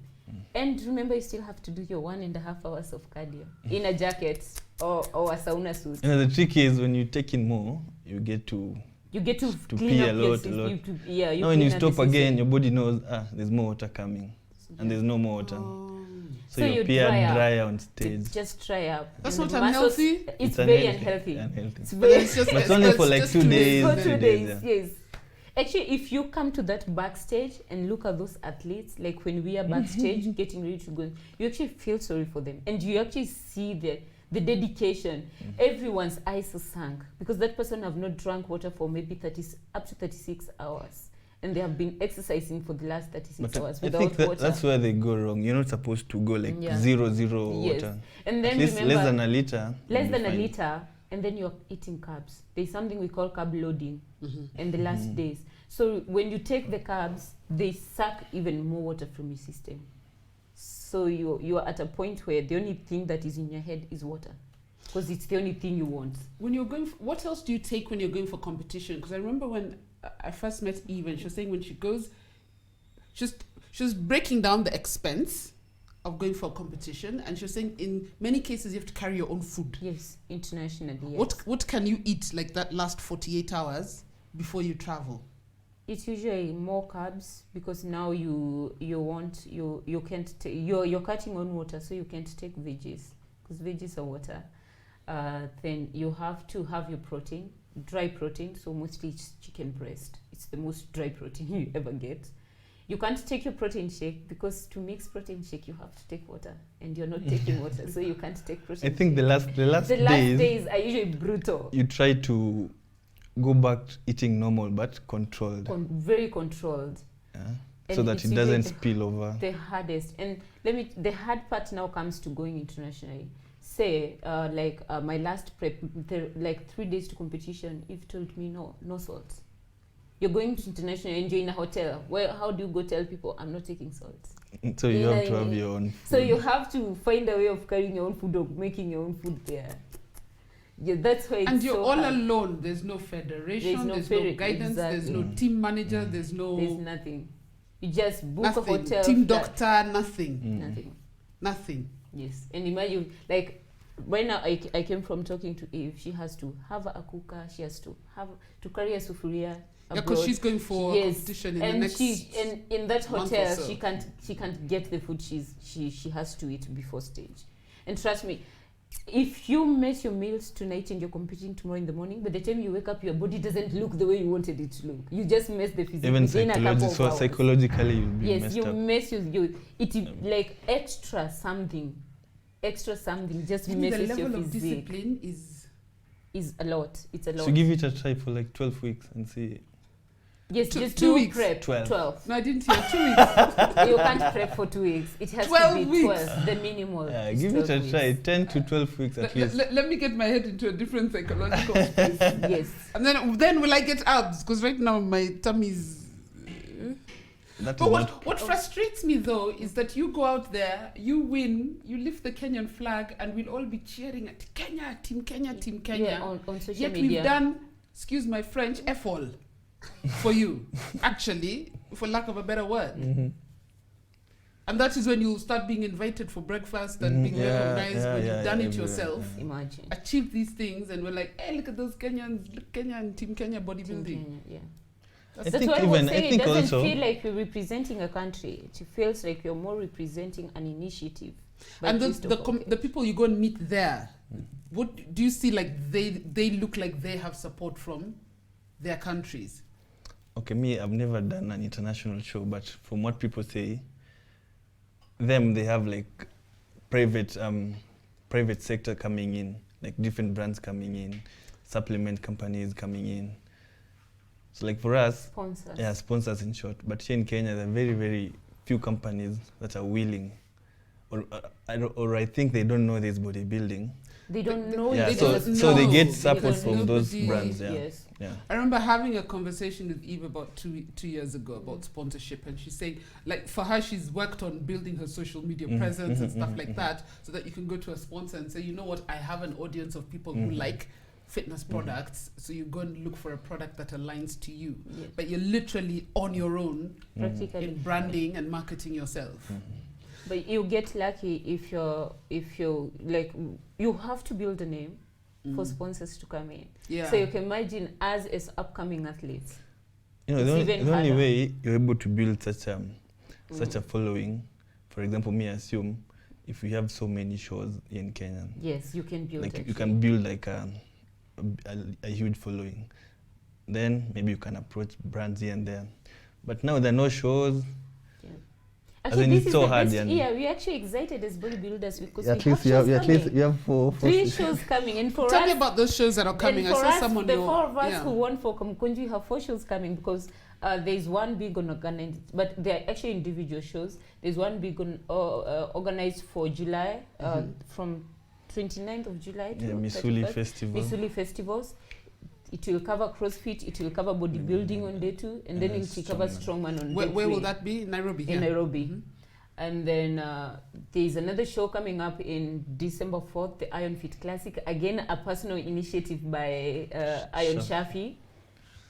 And remember, you still have to do your 1.5 hours of cardio in a jacket or a sauna suit. And the trick is when you take in more, you get to You get to To clean pee up a your lot, system. a lot. You now when you clean up stop the again, system. your body knows there's more water coming, and there's no more water. So So you you appear dry up. dry on stage. Just try up. That's And not the muscles- unhealthy? It's very unhealthy. unhealthy. It's But very it's just But it's only for like just 2 days. for 2 3 days, yeah. yes. Actually, if you come to that backstage and look at those athletes, like when we are backstage getting ready to go, you actually feel sorry for them. And you actually see the dedication. Everyone's eyes are sunk because that person have not drunk water for maybe up to 36 hours. And they have been exercising for the last 36 hours I without think water. that's where they go wrong. You're not supposed to go like Yeah. 0 Yes. water. And then At least remember, less than a liter. less you'll than be a fine. liter, and then you're eating carbs. There's something we call carb loading in the last days. So when you take the carbs, they suck even more water from your system. So you are at a point where the only thing that is in your head is water, because it's the only thing you want. When you're going, what else do you take when you're going for competition? Because I remember when I first met Eve, and she was saying when she goes, she was breaking down the expense of going for a competition, and she was saying in many cases you have to carry your own food. Yes, internationally. Yes. What can you eat like that last 48 hours before you travel? It's usually more carbs because now you can't you're cutting on water, so you can't take veggies because veggies are water. Then you have to have your protein, dry protein. So mostly it's chicken breast. It's the most dry protein you ever get. You can't take your protein shake because to mix protein shake you have to take water, and you're not taking water, so you can't take protein. I think the last the last days days are usually brutal. you try to go back to eating normal but controlled. Very controlled. Yeah. And So that it's it doesn't usually spill over. The hardest, and the hard part now comes to going internationally. Say my last prep, like 3 days to competition, Eve told me no salt. You're going to international and you're in a hotel. Well, how do you go tell people I'm not taking salt? So you have to have your own food. So you have to find a way of carrying your own food or making your own food there. Yeah, that's why it's And you're so all hard. alone. There's no federation. There's no guidance. There's no team manager. There's There's nothing. You just book a nothing. hotel. Team flat. doctor. Nothing. Nothing. Nothing. Yes, and imagine, like, right now I came from talking to Eve. She has to have a cooker. She has to carry a sufuria, because she's going for competition in the next in that month hotel or so. she can't get the food she has to eat before stage. And trust me, if you miss your meals tonight and you're competing tomorrow in the morning, by the time you wake up, your body doesn't look the way you wanted it to look. You just mess the physique. Even psychologically, you'll be messed up. Yes, it like extra something just And messes the your level of physique. discipline Is a lot. It's a lot. So give it a try for like 12 weeks and see. Yes, Two- just 2 do weeks. prep. 12. No, I didn't hear 2 weeks. You can't prep for 2 weeks. It has 12 to be weeks. 12. The minimal. is Give it 12 a try. weeks. 10 to 12 weeks at least. Let me get my head into a different psychological space. Yes. And then will I get abs? Because right now my tummy's... That But is what frustrates me though is that you go out there, you win, you lift the Kenyan flag, and we'll all be cheering at Kenya, Team Kenya, Team Kenya. Yeah, on social Yet media. we've done, excuse my French, F-all for you, actually, for lack of a better word. Mm-hmm. And that is when you start being invited for breakfast and being recognized when you've done it yourself. Imagine. Achieved these things, and we're like, hey, look at those Kenyans, look, Kenya and Team Kenya bodybuilding. Kenya, yeah. I That's think why I even- was I saying it think doesn't also- feel like you're representing a country. It feels like you're more representing an initiative. by And Christopher. the people you go and meet there, what do you see like they look like they have support from their countries? Okay, me, I've never done an international show, but from what people say, they have like private sector coming in, like different brands coming in, supplement companies coming in. So like for us, Sponsors. yeah, sponsors in short. But here in Kenya, there are very, very few companies that are willing, or I think they don't know there's bodybuilding. They don't know. Yeah, they so- don't so they know. get support Because from those nobody- brands, yeah. Yes. Yeah. I remember having a conversation with Eve about two years ago about sponsorship, and she's saying, like, for her, she's worked on building her social media presence and stuff like that, so that you can go to a sponsor and say, you know what, I have an audience of people who like fitness products, so you go and look for a product that aligns to you. Yes. But you're literally on your own Practically. in branding and marketing yourself. But you get lucky if you're like, you have to build a name for sponsors to come in. Yeah. So you can imagine us as upcoming athletes. You know, It's the even only harder. way you're able to build such a following, for example, me, I assume, if we have so many shows in Kenya, Yes, you can build like it. you can build like a huge following. Then maybe you can approach brands here and there. But now there are no shows. Actually, in this it's is so the hard best and- year. We're actually excited as bodybuilders because At we least have shows coming. you have four 3 shows coming, and for Tell us, me about those shows that are coming. I and for saw us, someone the know- 4 of us yeah. who won for Kamkunji have 4 shows coming because there's one big on organized, but they're actually individual shows. There's one big on organized for July, from 29th of July to Yeah, Missouli 31st. Festival. Missouli festivals. It will cover CrossFit, it will cover bodybuilding on day 2, and then And it will cover strongman on Where day will 3. that be? In Nairobi. In yeah. Nairobi. And then there's another show coming up in December 4th, the Ironfit Classic. Again, a personal initiative by Iron Shafi.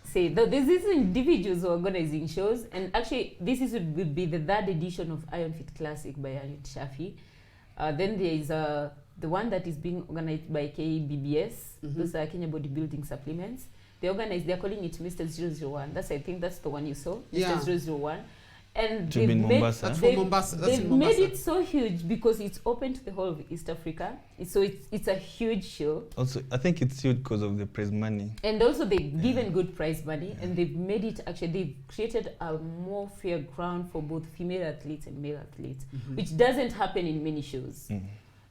Say, this is individuals organizing shows. And actually, would be the 3rd edition of Ironfit Classic by Iron Shafi. Then there is the one that is being organized by KBBS. Those are Kenya Bodybuilding Supplements. They're calling it Mr. 001. I think that's the one you saw, Yeah. Mr. 001. And To be in Mombasa. That's for Mombasa. That's they've in Mombasa. made it so huge because it's open to the whole of East Africa. So it's a huge show. Also, I think it's huge because of the prize money. And also they've given good prize money and they've made it, actually they've created a more fair ground for both female athletes and male athletes, which doesn't happen in many shows.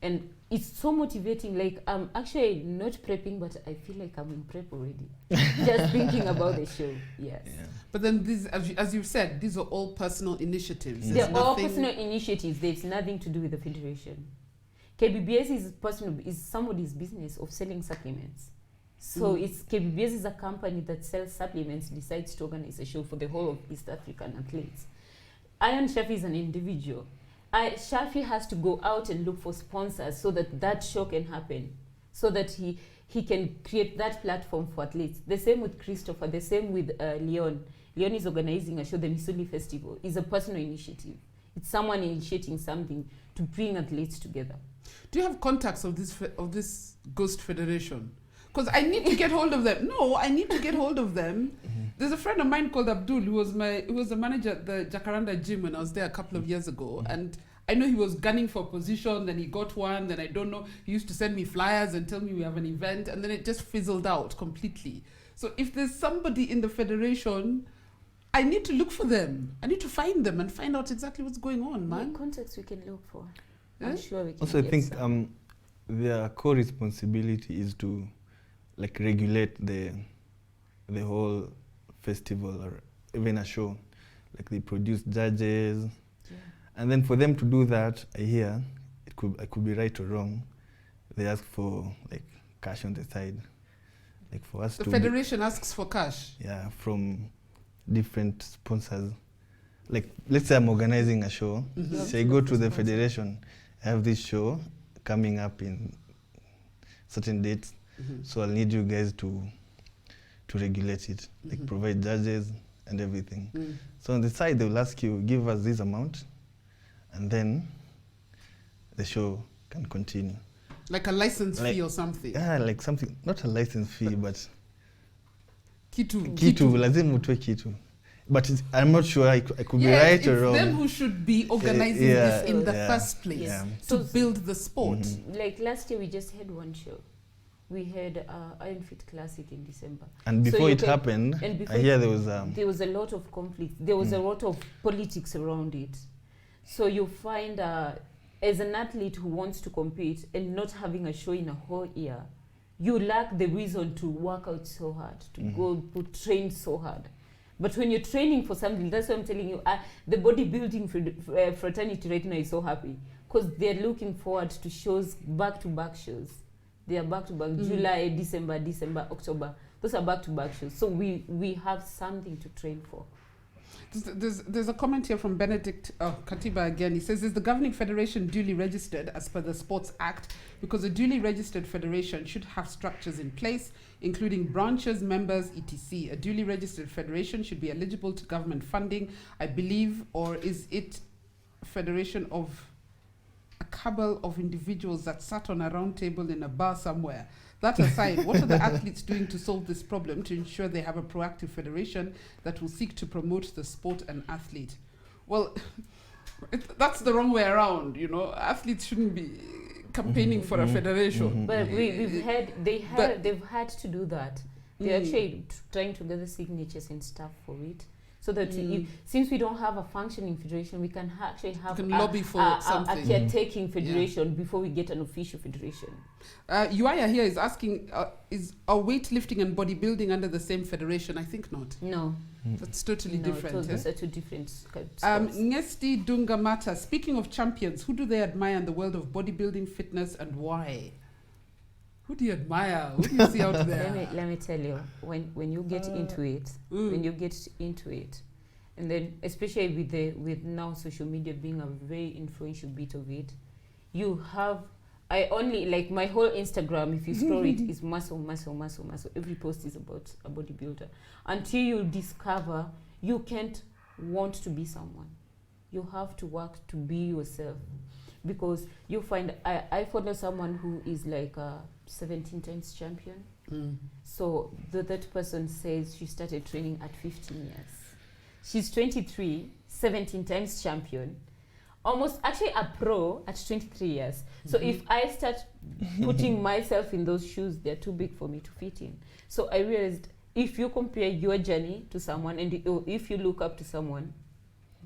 And it's so motivating. Like, I'm actually not prepping, but I feel like I'm in prep already. Just thinking about the show. Yes. Yeah. But then these, as you've said, these are all personal initiatives. They're There's all nothing- personal initiatives. There's nothing to do with the federation. KBBS is somebody's business of selling supplements. So it's KBBS is a company that sells supplements, decides to organize a show for the whole of East African athletes. Iron Shafi is an individual. Shafi has to go out and look for sponsors so that show can happen, so that he can create that platform for athletes. The same with Christopher, the same with Leon. Leon is organizing a show, the Missouli Festival. It's a personal initiative. It's someone initiating something to bring athletes together. Do you have contacts of this Ghost Federation? Because I need to get hold of them. No, I need to get hold of them. There's a friend of mine called Abdul who was the manager at the Jacaranda gym when I was there a couple of years ago, and I know he was gunning for a position, then he got one, then I don't know, he used to send me flyers and tell me we have an event, and then it just fizzled out completely. So if there's somebody in the federation, I need to look for them. I need to find them and find out exactly what's going on, man. Contacts we can look for. Yeah? I'm sure we can. Also, I get think some. their core responsibility is to like regulate the whole festival or even a show. Like they produce judges, and then for them to do that, I hear I could be right or wrong. They ask for like cash on the side, like for us. The federation asks for cash. Yeah, from different sponsors. Like let's say I'm organizing a show. So I go to the federation. I have this show coming up in certain dates. So I'll need you guys to regulate it, like provide judges and everything. So on the side, they will ask you, give us this amount, and then the show can continue. Like a license fee or something. Yeah, like something, not a license fee, but Kitu, lazima utoe kitu. But I'm not sure, I could be right or wrong. It's them who should be organizing this in the first place, to build the sport. Like last year, we just had one show. We had Ironfit Classic in December. And before it happened, I hear there was a lot of conflict. There was a lot of politics around it. So you find, as an athlete who wants to compete and not having a show in a whole year, you lack the reason to work out so hard, to go train so hard. But when you're training for something, that's what I'm telling you, the bodybuilding fraternity right now is so happy because they're looking forward to shows, back-to-back shows. They are back-to-back, July, December, October. Those are back-to-back shows. So we have something to train for. There's a comment here from Benedict Katiba again. He says, is the governing federation duly registered as per the Sports Act? Because a duly registered federation should have structures in place, including branches, members, etc. A duly registered federation should be eligible to government funding, I believe, or is it a federation of a cabal of individuals that sat on a round table in a bar somewhere? That aside, what are the athletes doing to solve this problem to ensure they have a proactive federation that will seek to promote the sport and athlete? Well, that's the wrong way around, you know. Athletes shouldn't be campaigning for a federation. But they've had to do that. They're actually trying to gather signatures and stuff for it. So that since we don't have a functioning federation, we can actually have lobby for something. A caretaking federation before we get an official federation. Uaya here is asking, is weightlifting and bodybuilding under the same federation? I think not. No. That's totally different. Those are two different sports. Ngesti Dungamata, speaking of champions, who do they admire in the world of bodybuilding, fitness, and why? Who do you admire? Who do you see out there? Let me tell you, when you get into it, and then especially with now social media being a very influential bit of it, I only like my whole Instagram, if you scroll it, is muscle. Every post is about a bodybuilder. Until you discover you can't want to be someone. You have to work to be yourself. Because you find, I follow someone who is like a 17 times champion. So that person says she started training at 15 years. She's 23, 17 times champion. Almost actually a pro at 23 years. So if I start putting myself in those shoes, they're too big for me to fit in. So I realized if you compare your journey to someone and if you look up to someone,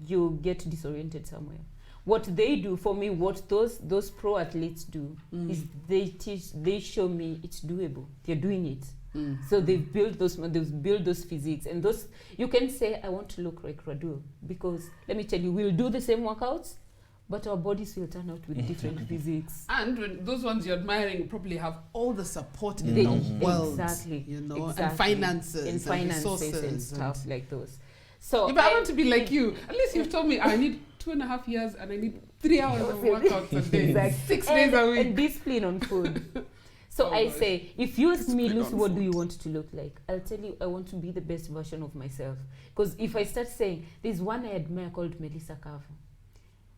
you get disoriented somewhere. What they do for me, what those pro athletes do, is they show me it's doable. They're doing it. So they've built those physiques, and those you can say I want to look like Radull, because let me tell you, we'll do the same workouts, but our bodies will turn out with different physiques. And when those ones you're admiring probably have all the support in the world, you know, and finances and resources and stuff like those. So if I want to be like you, at least you've told me I need 2.5 years and I need 3 hours of workouts a day, 6 days a week, and discipline on food. So I say, if you ask me, Lucy, what do you want to look like? I'll tell you, I want to be the best version of myself. Because if I start saying, there's one I admire called Melissa Carver.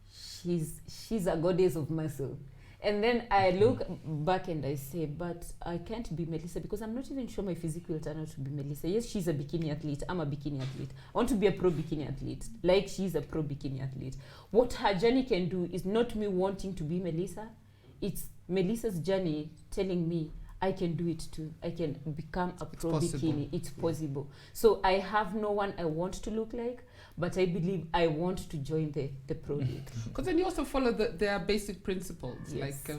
She's a goddess of muscle. And then I look back and I say, but I can't be Melissa because I'm not even sure my physique will turn out to be Melissa. Yes, she's a bikini athlete. I'm a bikini athlete. I want to be a pro bikini athlete, like she's a pro bikini athlete. What her journey can do is not me wanting to be Melissa. It's Melissa's journey telling me I can do it too. I can become a pro bikini. It's possible. So I have no one I want to look like, but I believe I want to join the pro league. Because then you also follow their basic principles, Yes. like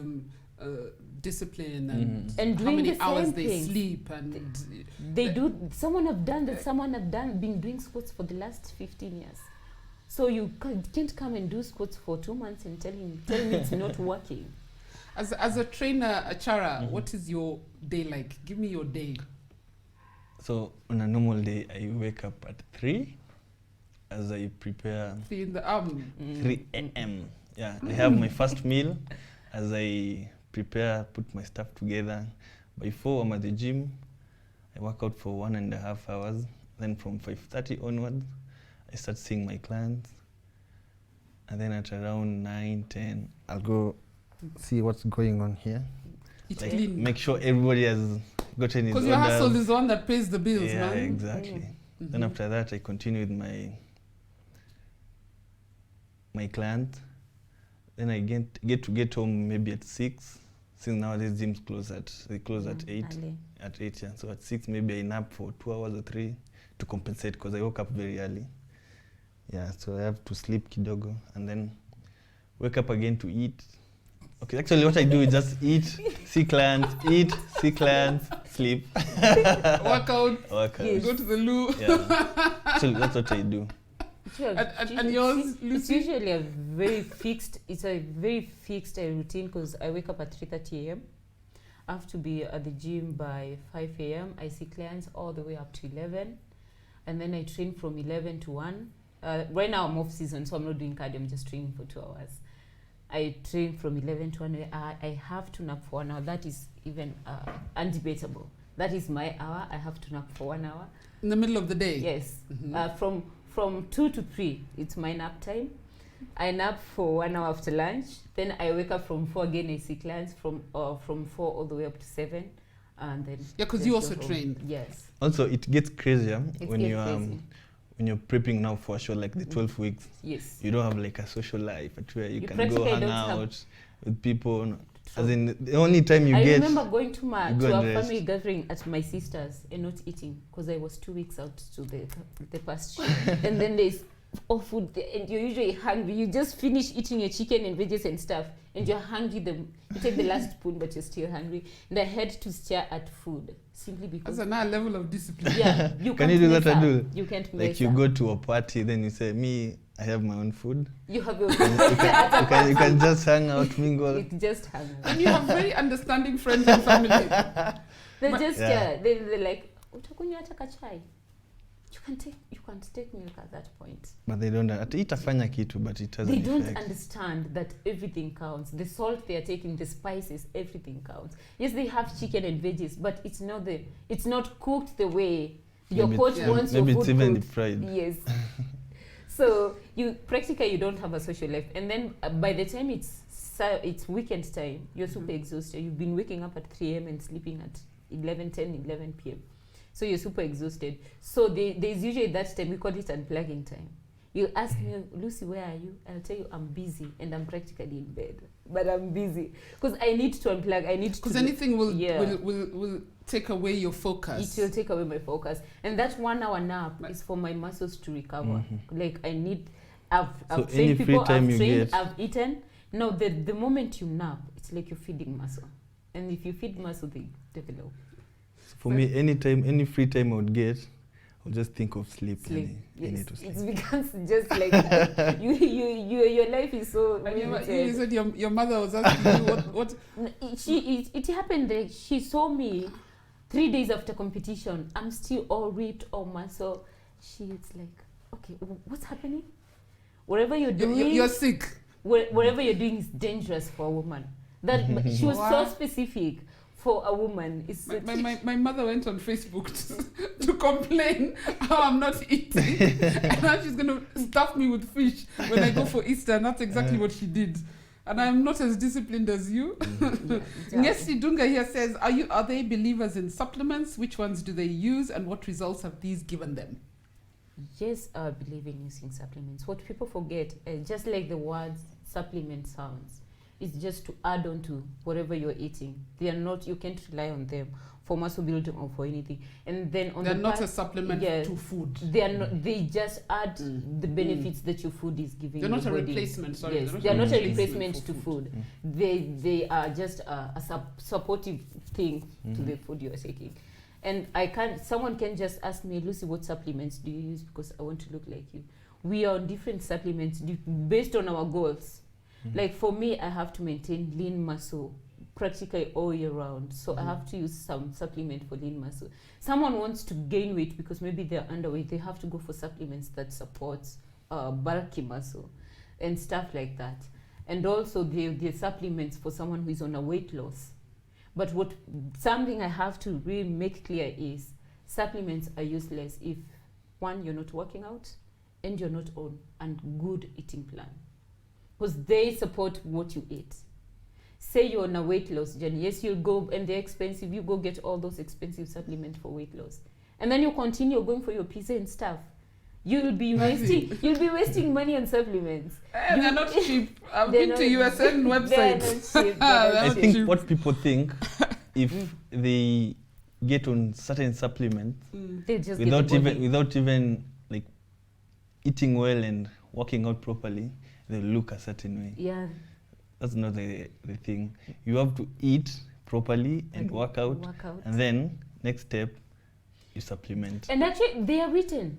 discipline and how doing many the hours same they things. sleep. And They do. Someone have done that. Someone have been doing squats for the last 15 years. So you can't come and do squats for 2 months and tell me it's not working. As a trainer, Achara, what is your day like? Give me your day. So on a normal day, I wake up at 3 as I prepare 3 in the 3 a.m. Yeah, I have my first meal as I prepare, put my stuff together. By 4, I'm at the gym. I work out for 1.5 hours. Then from 5:30 onwards, I start seeing my clients. And then at around 9, 10, I'll go see what's going on here. Eat Like, clean. make sure everybody has gotten his Because orders. your hustle is the one that pays the bills, Yeah, man. exactly. Then after that, I continue with my client. Then I get home maybe at 6. Since nowadays gyms close at 8. Early. At 8, yeah. So at 6 maybe I nap for 2 hours or 3 to compensate because I woke up very early. Yeah, so I have to sleep kidogo and then wake up again to eat. Okay, actually what I do is just eat, see clients, sleep. Work out, Yes. go to the loo. Yeah. Actually that's what I do. And yours, It's Lucy? usually a very fixed routine because I wake up at 3:30 a.m. I have to be at the gym by 5 a.m. I see clients all the way up to 11. And then I train from 11 to 1. Right now I'm off season, so I'm not doing cardio, I'm just training for 2 hours. I train from 11 to 1. I have to nap for 1 hour. That is even undebatable. That is my hour. I have to nap for 1 hour. In the middle of the day? Yes. From 2 to 3, it's my nap time. I nap for 1 hour after lunch. Then I wake up from 4 again. I see clients from 4 all the way up to 7. And then Yeah, because you also train. Yes. Also it gets crazier when gets you crazy. when you're prepping now for a show like the 12 weeks. Yes. You don't have like a social life at where you can go practically hang don't have- out with people. As in the only time you I get remember going to you go a and rest. family gathering at my sister's and not eating because I was 2 weeks out to the past show. And then there's all food there, and you're usually hungry. You just finish eating your chicken and veggies and stuff, and you're hungry. You take the last spoon, but you're still hungry. And I had to stare at food simply because. That's another level of discipline. Yeah, you Can can't you do mess that, up. Radull? You can't like mess you up. go to a party, then you say, me, I have my own food. You have your You can just hang out, mingle. It's just hungry. And you have very understanding friends and family. They But- just Yeah. they're like, utakunywa hata kachai. You can't take milk at that point. But they don't. Itafanya kitu, but it doesn't. They don't affect. understand that everything counts. The salt they are taking, the spices, everything counts. Yes, they have chicken and veggies, but it's not cooked the way your Maybe coach Yeah. wants Maybe your it's food even cooked. deep fried. Yes. So you don't have a social life, and then by the time it's weekend time, you're super exhausted. You've been waking up at 3 a.m. and sleeping at 11 p.m. So you're super exhausted. So there's usually that time, we call it unplugging time. You'll ask me, Lucy, where are you? I'll tell you I'm busy and I'm practically in bed. But I'm busy. Because I need to unplug. I need to. Because anything will take away your It focus. will take away my focus. And that 1 hour nap is for my muscles to recover. Like I've So trained any free people, time I've you trained, get- I've eaten. No, the moment you nap, it's like you're feeding muscle. And if you feed muscle, they develop. For me, any free time I would get, I'll just think of sleep. Sleep. I need Yes. to sleep. It's becomes just like your life is so And you limited. said your mother was asking you what It happened that she saw me 3 days after competition. I'm still all ripped, all muscle. She's like, okay, what's happening? Whatever you're doing, you're sick. whatever you're doing is dangerous for a woman. That she was Wow. so specific for a woman. It's My mother went on Facebook to complain how I'm not eating. And now she's going to stuff me with fish when I go for Easter. And that's exactly what she did. And I'm not as disciplined as you. Ngesi Dunga here says, are they believers in supplements? Which ones do they use and what results have these given them? Yes, I believe in using supplements. What people forget, just like the words supplement sounds, it's just to add on to whatever you're eating. They are not, you can't rely on them for muscle building or for anything. And then on they're not a supplement to food. They are not. They just add the benefits that your food is giving. They're not a body. replacement. Sorry, yes, they are not a replacement to food. They are just a supportive thing to the food you are taking. And someone can just ask me, Lucy, what supplements do you use? Because I want to look like you. We are on different supplements based on our goals. Like for me, I have to maintain lean muscle practically all year round. So I have to use some supplement for lean muscle. Someone wants to gain weight because maybe they're underweight. They have to go for supplements that supports bulky muscle and stuff like that. And also the supplements for someone who is on a weight loss. But something I have to really make clear is supplements are useless if, one, you're not working out and you're not on a good eating plan. Because they support what you eat. Say you're on a weight loss journey. Yes, you'll go, and they're expensive. You go get all those expensive supplements for weight loss. And then you continue going for your pizza and stuff. You'll be wasting money on supplements. They're not cheap. I've been to USN websites. I think what people think, if they get on certain supplements they just without even like eating well and working out properly, they look a certain way. Yeah. That's not the thing. You have to eat properly and work out. And then next step, you supplement. And actually, they're written.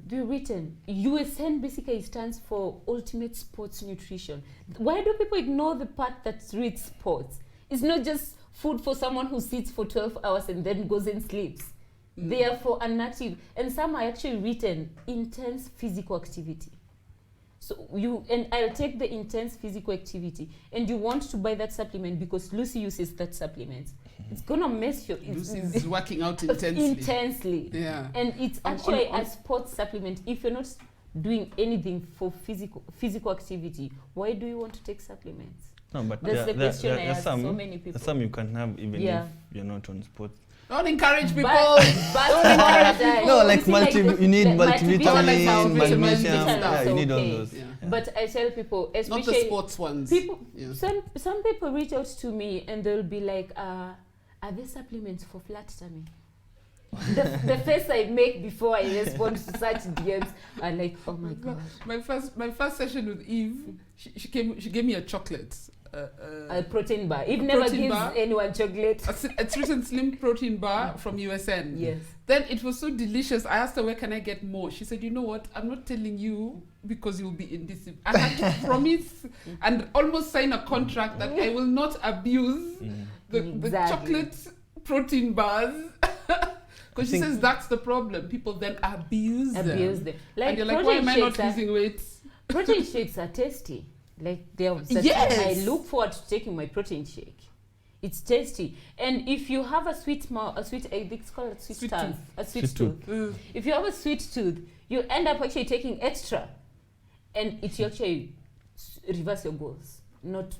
USN basically stands for Ultimate Sports Nutrition. Why do people ignore the part that reads sports? It's not just food for someone who sits for 12 hours and then goes and sleeps. They are for inactive. And some are actually written intense physical activity. So I'll take the intense physical activity, and you want to buy that supplement because Lucy uses that supplement. It's gonna mess your. Lucy's working out intensely. Intensely. Yeah. And it's actually a sports supplement. If you're not doing anything for physical activity, why do you want to take supplements? No, but that's the question I ask so many people. There's some you can have even if you're not on sports. Don't encourage people. No, like you need multivitamin, magnesium. Yeah, you need all those. Yeah. But I tell people, especially not the sports ones. Some people reach out to me and they'll be like, are there supplements for flat tummy? the face I make before I respond to such DMs are like, oh my god. My first session with Eve, she gave me a chocolate. A protein bar. Eve never gives anyone chocolate. It's written slim protein bar from USN. Yes. Then it was so delicious. I asked her, where can I get more? She said, you know what? I'm not telling you because you'll be indecisive. I had to promise and almost sign a contract that I will not abuse the chocolate protein bars. Because she says that's the problem. People then abuse them. Like, and you're like, why am I not losing weight? Protein shakes are tasty. Like I look forward to taking my protein shake. It's tasty. And if you have a sweet mouth, it's called a sweet tongue, a sweet tooth. If you have a sweet tooth, you end up actually taking extra. And it will actually reverse your goals, not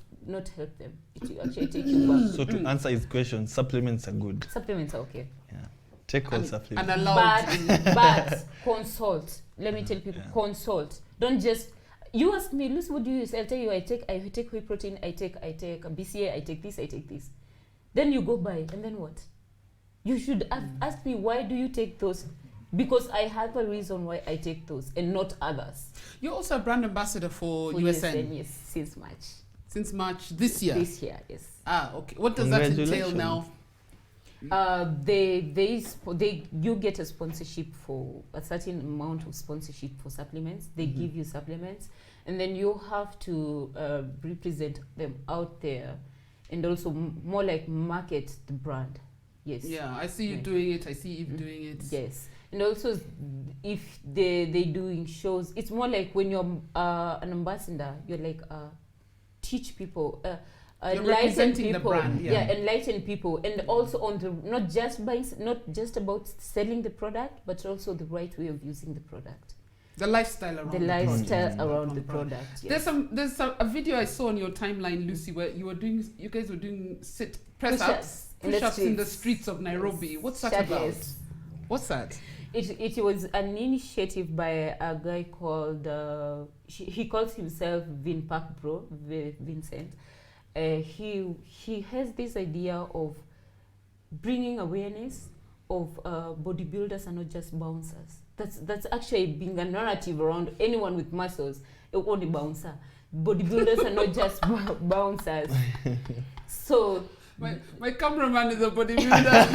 help them. It will actually take you back. So to answer his question, supplements are good. Supplements are okay. Yeah. Take all supplements. And allowed. But consult. Let me tell people, consult. Don't just... You ask me, Lucy, what do you use? I'll tell you, I take whey protein, I take a BCA, I take this. Then you go buy, and then what? You should ask me, why do you take those? Because I have a reason why I take those and not others. You're also a brand ambassador for USN. Yes, since March. Since March this year? This year, yes. Ah, okay. What does that entail now? You get a sponsorship for a certain amount of sponsorship for supplements. They give you supplements, and then you have to represent them out there, and also more like market the brand. Yes. Yeah, I see you doing it. I see you doing it. Yes, and also if they doing shows, it's more like when you're an ambassador, you're like teach people. Enlighten people, enlighten people, and also on the not just about selling the product, but also the right way of using the product. The lifestyle around the lifestyle around the product. Yes. There's a video I saw on your timeline, Lucy, where you guys were doing push-ups in the streets of Nairobi. Yes. What's that about? What's that? It was an initiative by a guy called he calls himself Vincent. He has this idea of bringing awareness of bodybuilders are not just bouncers. That's actually being a narrative around anyone with muscles. Only bouncer. Bodybuilders are not just bouncers. So my cameraman is a bodybuilder.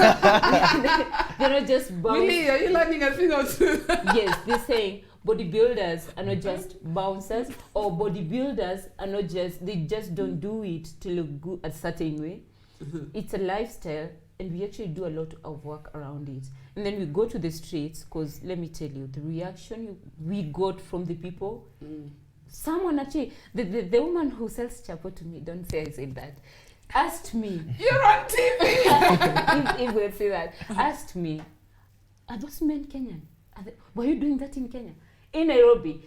They're not just bouncers. Really? Are you learning a thing or two? Yes, they're saying bodybuilders are not just bouncers, or bodybuilders are not just, they just don't do it to look good a certain way. It's a lifestyle, and we actually do a lot of work around it. And then we go to the streets, because let me tell you, the reaction we got from the people, someone actually, the woman who sells chapo to me, don't say I said that, asked me. You're on TV! if we'll say that, asked me, are those men Kenyan? Were you doing that in Kenya? In Nairobi?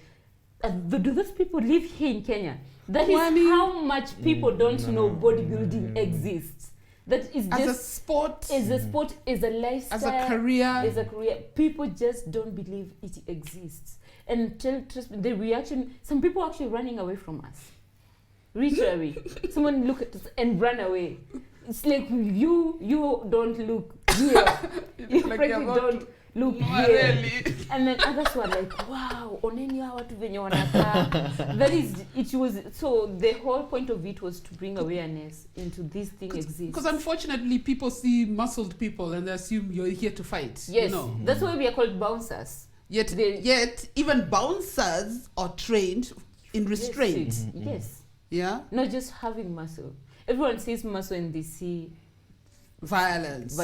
Do those people live here in Kenya? That is how much people don't know bodybuilding exists. That is just as a sport, as a lifestyle, as a career. People just don't believe it exists. And trust me, the reaction, some people are actually running away from us. Literally. Someone look at us and run away. It's like you don't look here. You like don't look here. Really. And then others were like, wow, oneni hawa watu venye wanakaa. That is, it was, so the whole point of it was to bring awareness into this thing exists. Because unfortunately people see muscled people and they assume you're here to fight. Yes, you know? That's why we are called bouncers. Yet even bouncers are trained in restraint. Yes. Yeah? Not just having muscle. Everyone sees muscle and they see violence.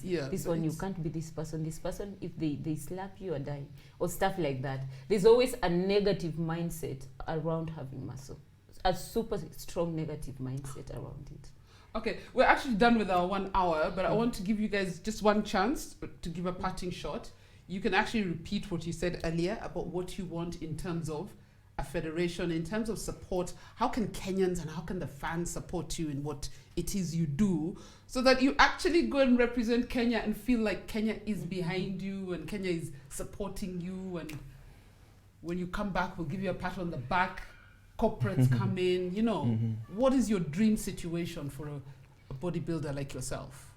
Yeah. This one, you can't be this person. This person, if they slap you or die, or stuff like that. There's always a negative mindset around having muscle. A super strong negative mindset around it. Okay, we're actually done with our 1 hour, but I want to give you guys just one chance to give a parting shot. You can actually repeat what you said earlier about what you want in terms of a federation, in terms of support. How can Kenyans and how can the fans support you in what it is you do, so that you actually go and represent Kenya and feel like Kenya is behind you and Kenya is supporting you, and when you come back we'll give you a pat on the back, corporates come in, you know. What is your dream situation for a bodybuilder like yourself?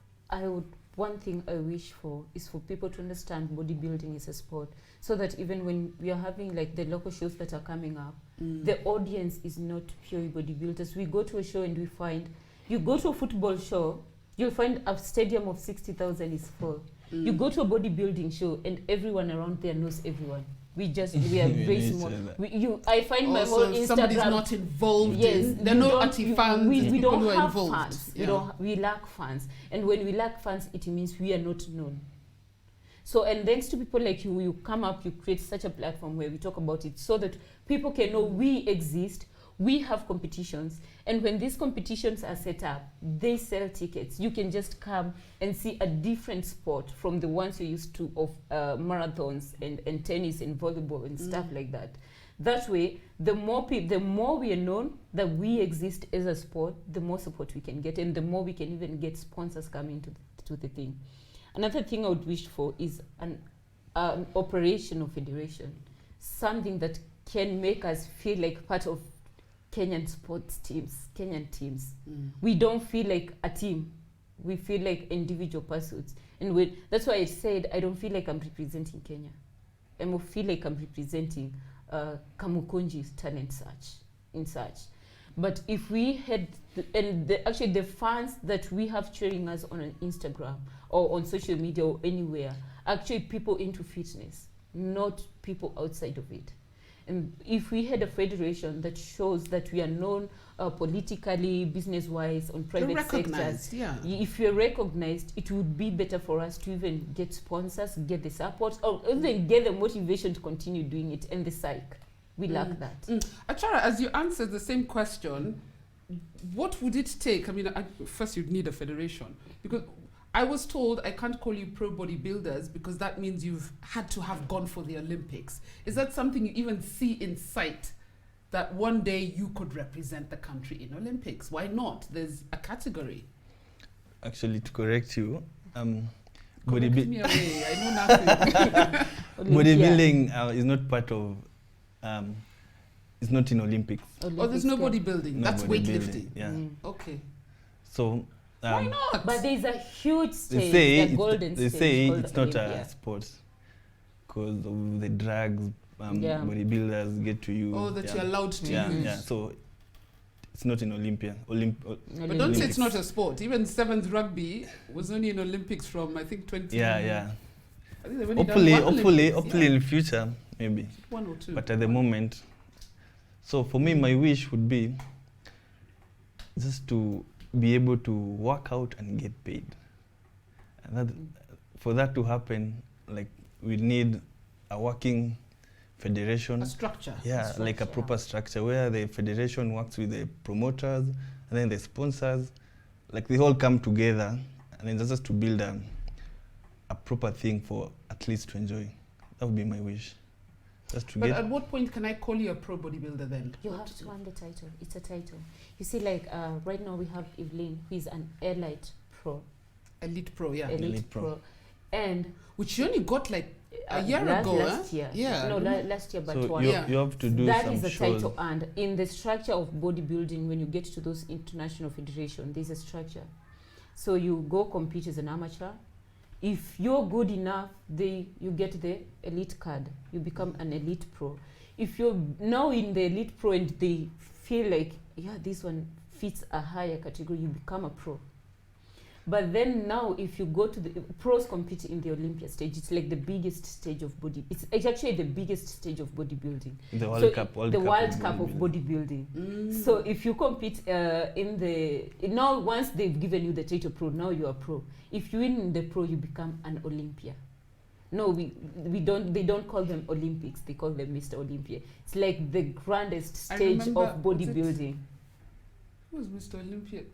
One thing I wish for is for people to understand bodybuilding is a sport, so that even when we are having like the local shows that are coming up, the audience is not purely bodybuilders. We go to a show and we find, you go to a football show, you'll find a stadium of 60,000 is full. You go to a bodybuilding show and everyone around there knows everyone. We are very small. I find my whole Instagram. Somebody's not involved. Yes, there are no anti-fans. We don't who are have involved. fans. Yeah. We lack fans, and when we lack fans, it means we are not known. So, and thanks to people like you, you come up, you create such a platform where we talk about it, so that people can know we exist. We have competitions, and when these competitions are set up, they sell tickets. You can just come and see a different sport from the ones you're used to of marathons and tennis and volleyball and stuff like that. That way, the more we are known that we exist as a sport, the more support we can get, and the more we can even get sponsors coming to the thing. Another thing I would wish for is an operational federation, something that can make us feel like part of Kenyan sports teams, Kenyan teams. We don't feel like a team. We feel like individual pursuits. And that's why I said I don't feel like I'm representing Kenya. I feel like I'm representing Kamukunji's talent search. But if we had, actually the fans that we have cheering us on an Instagram or on social media or anywhere, actually people into fitness, not people outside of it. And if we had a federation that shows that we are known politically, business-wise, on private sectors, if you're recognized, it would be better for us to even get sponsors, get the support, or even get the motivation to continue doing it, and the psych. We lack that. Achara, as you answered the same question, what would it take? I mean, first you'd need a federation, because I was told I can't call you pro bodybuilders because that means you've had to have gone for the Olympics. Is that something you even see in sight, that one day you could represent the country in Olympics? Why not? There's a category. Actually, to correct you, Correct me away. I know nothing. bodybuilding is not part of, it's not in Olympics. Oh, there's no bodybuilding. No That's bodybuilding, weightlifting. Yeah. Okay. So, Why not? But there's a huge stage, they say the golden they stage. say called it's not Olympia. a sport because of the drugs Yeah. bodybuilders get to use. Oh, that yeah. you're allowed to Yeah, use. yeah. So it's not in Olympia. But don't say it's not a sport. Even sevens rugby was only in Olympics from, I think, 20. Yeah, yeah. I think they've only done one Hopefully Olympics, in the future, maybe. one or two. But at the moment, so for me, my wish would be just to be able to work out and get paid. And that, for that to happen, like we need a working federation. A structure. Yeah, like a proper structure where the federation works with the promoters and then the sponsors. Like they all come together and then just to build a proper thing for athletes to enjoy. That would be my wish. Just to But get. at what point can I call you a pro bodybuilder then? You have to earn the title. It's a title. You see, like right now we have Evelyn, who is an elite pro. Elite pro, yeah. Elite pro. And Which she only got like a year ago, last year. Yeah. No, last year, but So one. you, Yeah. you have to do That some is a shows. title, and in the structure of bodybuilding, when you get to those international federations, there's a structure. So you go compete as an amateur. If you're good enough, you get the elite card. You become an elite pro. If you're now in the elite pro and they feel like, yeah, this one fits a higher category, you become a pro. But then now, if you go to the pros compete in the Olympia stage, it's like the biggest stage of it's actually the biggest stage of bodybuilding. The World So Cup. the World Cup of bodybuilding. So if you compete now once they've given you the title pro, now you are pro. If you win the pro, you become an Olympia. No, they don't call them Olympics, they call them Mr. Olympia. It's like the grandest stage remember, of bodybuilding. Who was Mr. Olympia?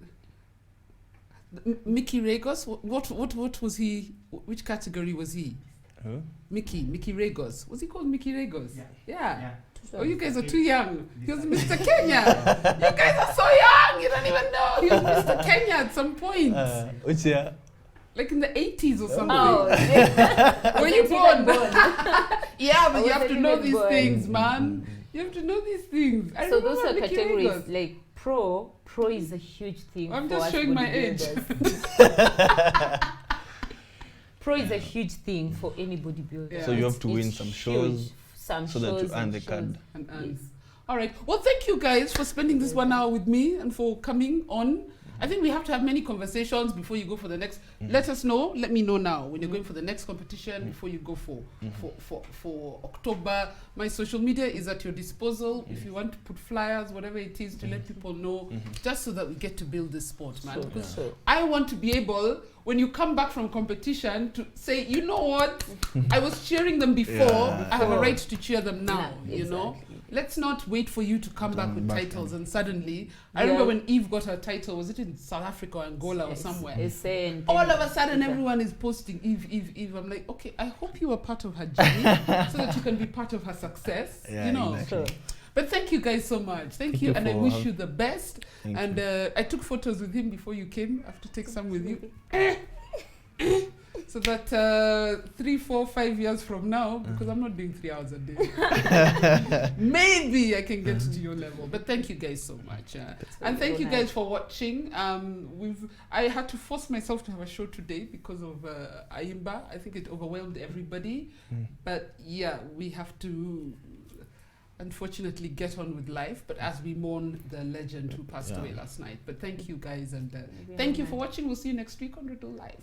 Mickey Regos? What was he? Which category was he? Huh? Mickey Regos. Was he called Mickey Regos? Yeah. Oh, you guys are too young. He was Mr. Kenya. You guys are so young. You don't even know. He was Mr. Kenya at some point. Which year? Like in the 80s or something. Oh, yeah. Were you born? Yeah, but I you have wasn't to know even these born. things, man. You have to know these things. I So those remember are Mickey categories Regos. like pro is a huge thing. I'm for just us showing my age. bodybuilders. Pro is a huge thing for any bodybuilder. Yeah. So you have to win It's some huge. shows Some so that shows you earn and the shows. card. And Yes. All right. Well, thank you guys for spending this 1 hour with me and for coming on. I think we have to have many conversations before you go for the next. Let us know. Let me know now when you're going for the next competition before you go for October. My social media is at your disposal. If you want to put flyers, whatever it is, to let people know, just so that we get to build this sport, man. Because I want to be able, when you come back from competition, to say, you know what, I was cheering them before. Yeah. I have a right to cheer them now. Yeah, you know. exactly. Let's not wait for you to come back with back titles and suddenly. I Yeah. remember when Eve got her title, was it in South Africa or Angola or somewhere? Saying All of a sudden, everyone is posting Eve. I'm like, okay, I hope you are part of her journey so that you can be part of her success. Yeah, you know. exactly. But thank you guys so much. Thank Thank you, you and I for wish having- you the best. Thank And you. I took photos with him before you came. I have to take some with you. So that 3, 4, 5 years from now, because I'm not doing 3 hours a day, maybe I can get to your level. But thank you guys so much, and thank you guys for watching. I had to force myself to have a show today because of Ayimba. I think it overwhelmed everybody, but yeah, we have to unfortunately get on with life. But as we mourn the legend who passed away last night. But thank you guys, and thank you for watching. We'll see you next week on Radull Live.